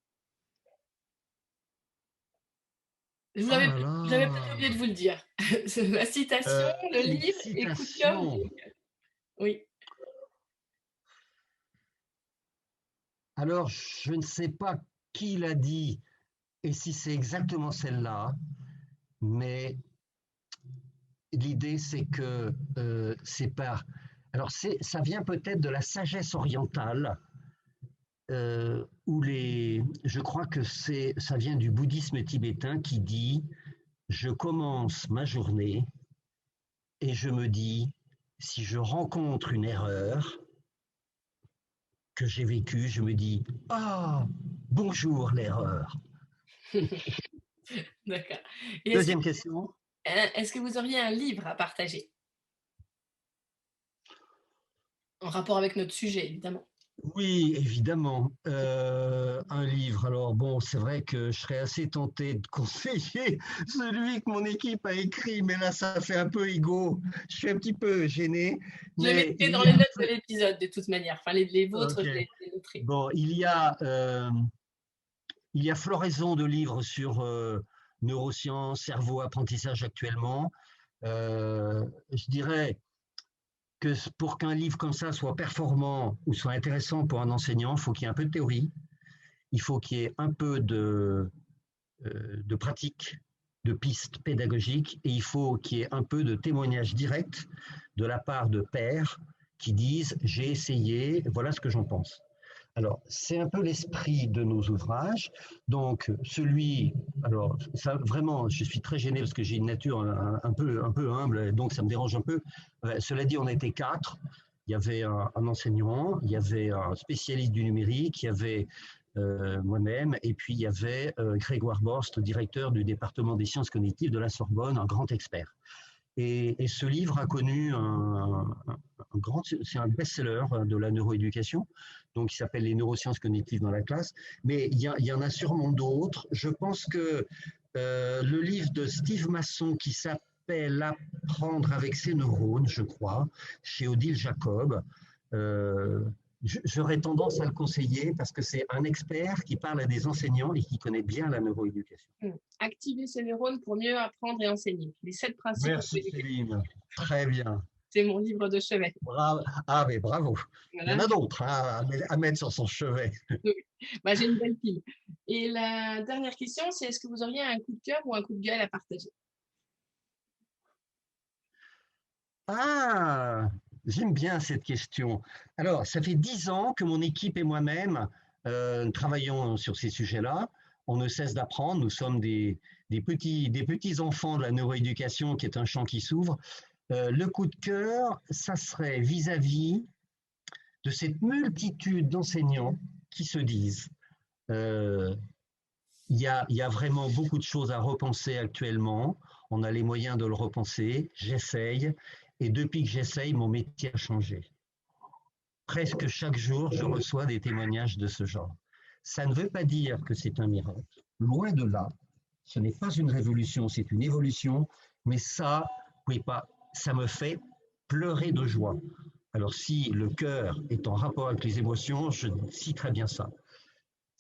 Oh là J'avais peut-être oublié là, de vous le dire. La citation, le une livre et coup de cœur. citation. Oui. Alors, je ne sais pas qui l'a dit et si c'est exactement celle-là, mais l'idée, c'est que c'est par. Alors, ça vient peut-être de la sagesse orientale, où je crois que ça vient du bouddhisme tibétain qui dit, je commence ma journée et je me dis, si je rencontre une erreur que j'ai vécue, je me dis, ah, bonjour l'erreur. D'accord. Et Deuxième question. est-ce que vous auriez un livre à partager? En rapport avec notre sujet, évidemment. Oui, évidemment. Un livre. Alors bon, c'est vrai que je serais assez tenté de conseiller celui que mon équipe a écrit, mais là, ça fait un peu ego. Je suis un petit peu gêné, Je le mais mettrai il dans y les a. notes de l'épisode, de toute manière. Enfin, les vôtres, Ok. je les noterai. Bon, il y a floraison de livres sur neurosciences, cerveau, apprentissage actuellement. Je dirais que pour qu'un livre comme ça soit performant ou soit intéressant pour un enseignant, il faut qu'il y ait un peu de théorie. Il faut qu'il y ait un peu de pratique, de pistes pédagogiques, et il faut qu'il y ait un peu de témoignages directs de la part de pairs qui disent j'ai essayé, voilà ce que j'en pense. Alors, c'est un peu l'esprit de nos ouvrages. Donc, alors, ça, vraiment, je suis très gêné parce que j'ai une nature un peu humble, donc ça me dérange un peu. Cela dit, on était 4. Il y avait un enseignant, il y avait un spécialiste du numérique, il y avait moi-même, et puis il y avait Grégoire Borst, directeur du département des sciences cognitives de la Sorbonne, un grand expert. Et ce livre a connu c'est un best-seller de la neuroéducation, donc il s'appelle Les neurosciences cognitives dans la classe, mais il y en a sûrement d'autres. Je pense que le livre de Steve Masson qui s'appelle Apprendre avec ses neurones, je crois, chez Odile Jacob, euh, j'aurais tendance à le conseiller parce que c'est un expert qui parle à des enseignants et qui connaît bien la neuroéducation. Activer ses neurones pour mieux apprendre et enseigner. Les 7 principes de Merci l'éducation. Céline, très bien. C'est mon livre de chevet. Bravo. Ah, mais bravo. Il y en Voilà. a d'autres hein, à mettre sur son chevet. Bah, j'ai une belle pile. Et la dernière question, c'est est-ce que vous auriez un coup de cœur ou un coup de gueule à partager? Ah, j'aime bien cette question. Alors, ça fait 10 ans que mon équipe et moi-même travaillons sur ces sujets-là. On ne cesse d'apprendre. Nous sommes des petits enfants de la neuroéducation, qui est un champ qui s'ouvre. Le coup de cœur, ça serait vis-à-vis de cette multitude d'enseignants qui se disent euh, il y a vraiment beaucoup de choses à repenser actuellement. On a les moyens de le repenser. J'essaye. Et depuis que j'essaye, mon métier a changé. Presque chaque jour, je reçois des témoignages de ce genre. Ça ne veut pas dire que c'est un miracle. Loin de là. Ce n'est pas une révolution, c'est une évolution. Mais ça, oui, pas, ça me fait pleurer de joie. Alors si le cœur est en rapport avec les émotions, je citerai bien ça.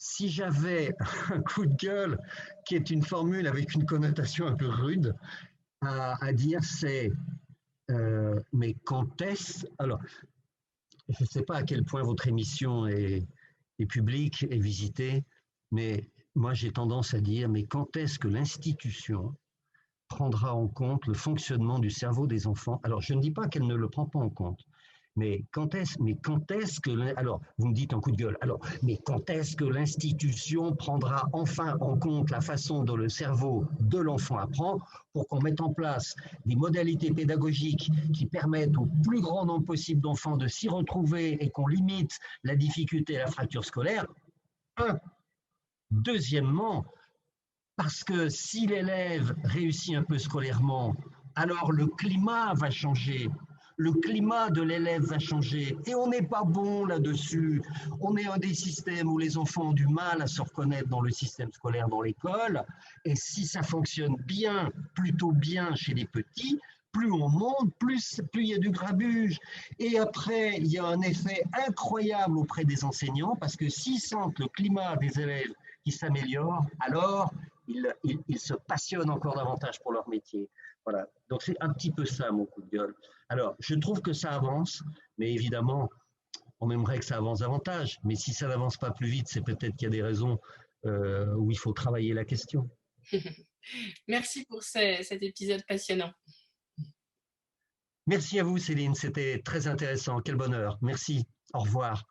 si j'avais un coup de gueule, qui est une formule avec une connotation un peu rude, à dire, c'est mais quand est-ce... Alors, je ne sais pas à quel point votre émission est publique et visitée, mais moi j'ai tendance à dire, mais quand est-ce que l'institution prendra en compte le fonctionnement du cerveau des enfants? Alors, je ne dis pas qu'elle ne le prend pas en compte, mais quand est-ce que, alors, vous me dites en coup de gueule, alors, mais quand est-ce que l'institution prendra enfin en compte la façon dont le cerveau de l'enfant apprend pour qu'on mette en place des modalités pédagogiques qui permettent au plus grand nombre possible d'enfants de s'y retrouver et qu'on limite la difficulté et la fracture scolaire? Un. Deuxièmement, parce que si l'élève réussit un peu scolairement, alors le climat va changer. Le climat de l'élève va changer. Et on n'est pas bon là-dessus. On est un des systèmes où les enfants ont du mal à se reconnaître dans le système scolaire, dans l'école. Et si ça fonctionne bien, plutôt bien chez les petits, plus on monte, plus il y a du grabuge. Et après, il y a un effet incroyable auprès des enseignants, parce que s'ils sentent le climat des élèves qui s'améliore, alors ils se passionnent encore davantage pour leur métier. Voilà. Donc c'est un petit peu ça mon coup de gueule. Alors, je trouve que ça avance, mais évidemment, on aimerait que ça avance davantage. Mais si ça n'avance pas plus vite, c'est peut-être qu'il y a des raisons où il faut travailler la question. Merci pour cet épisode passionnant. Merci à vous, Céline. C'était très intéressant. Quel bonheur. Merci. Au revoir.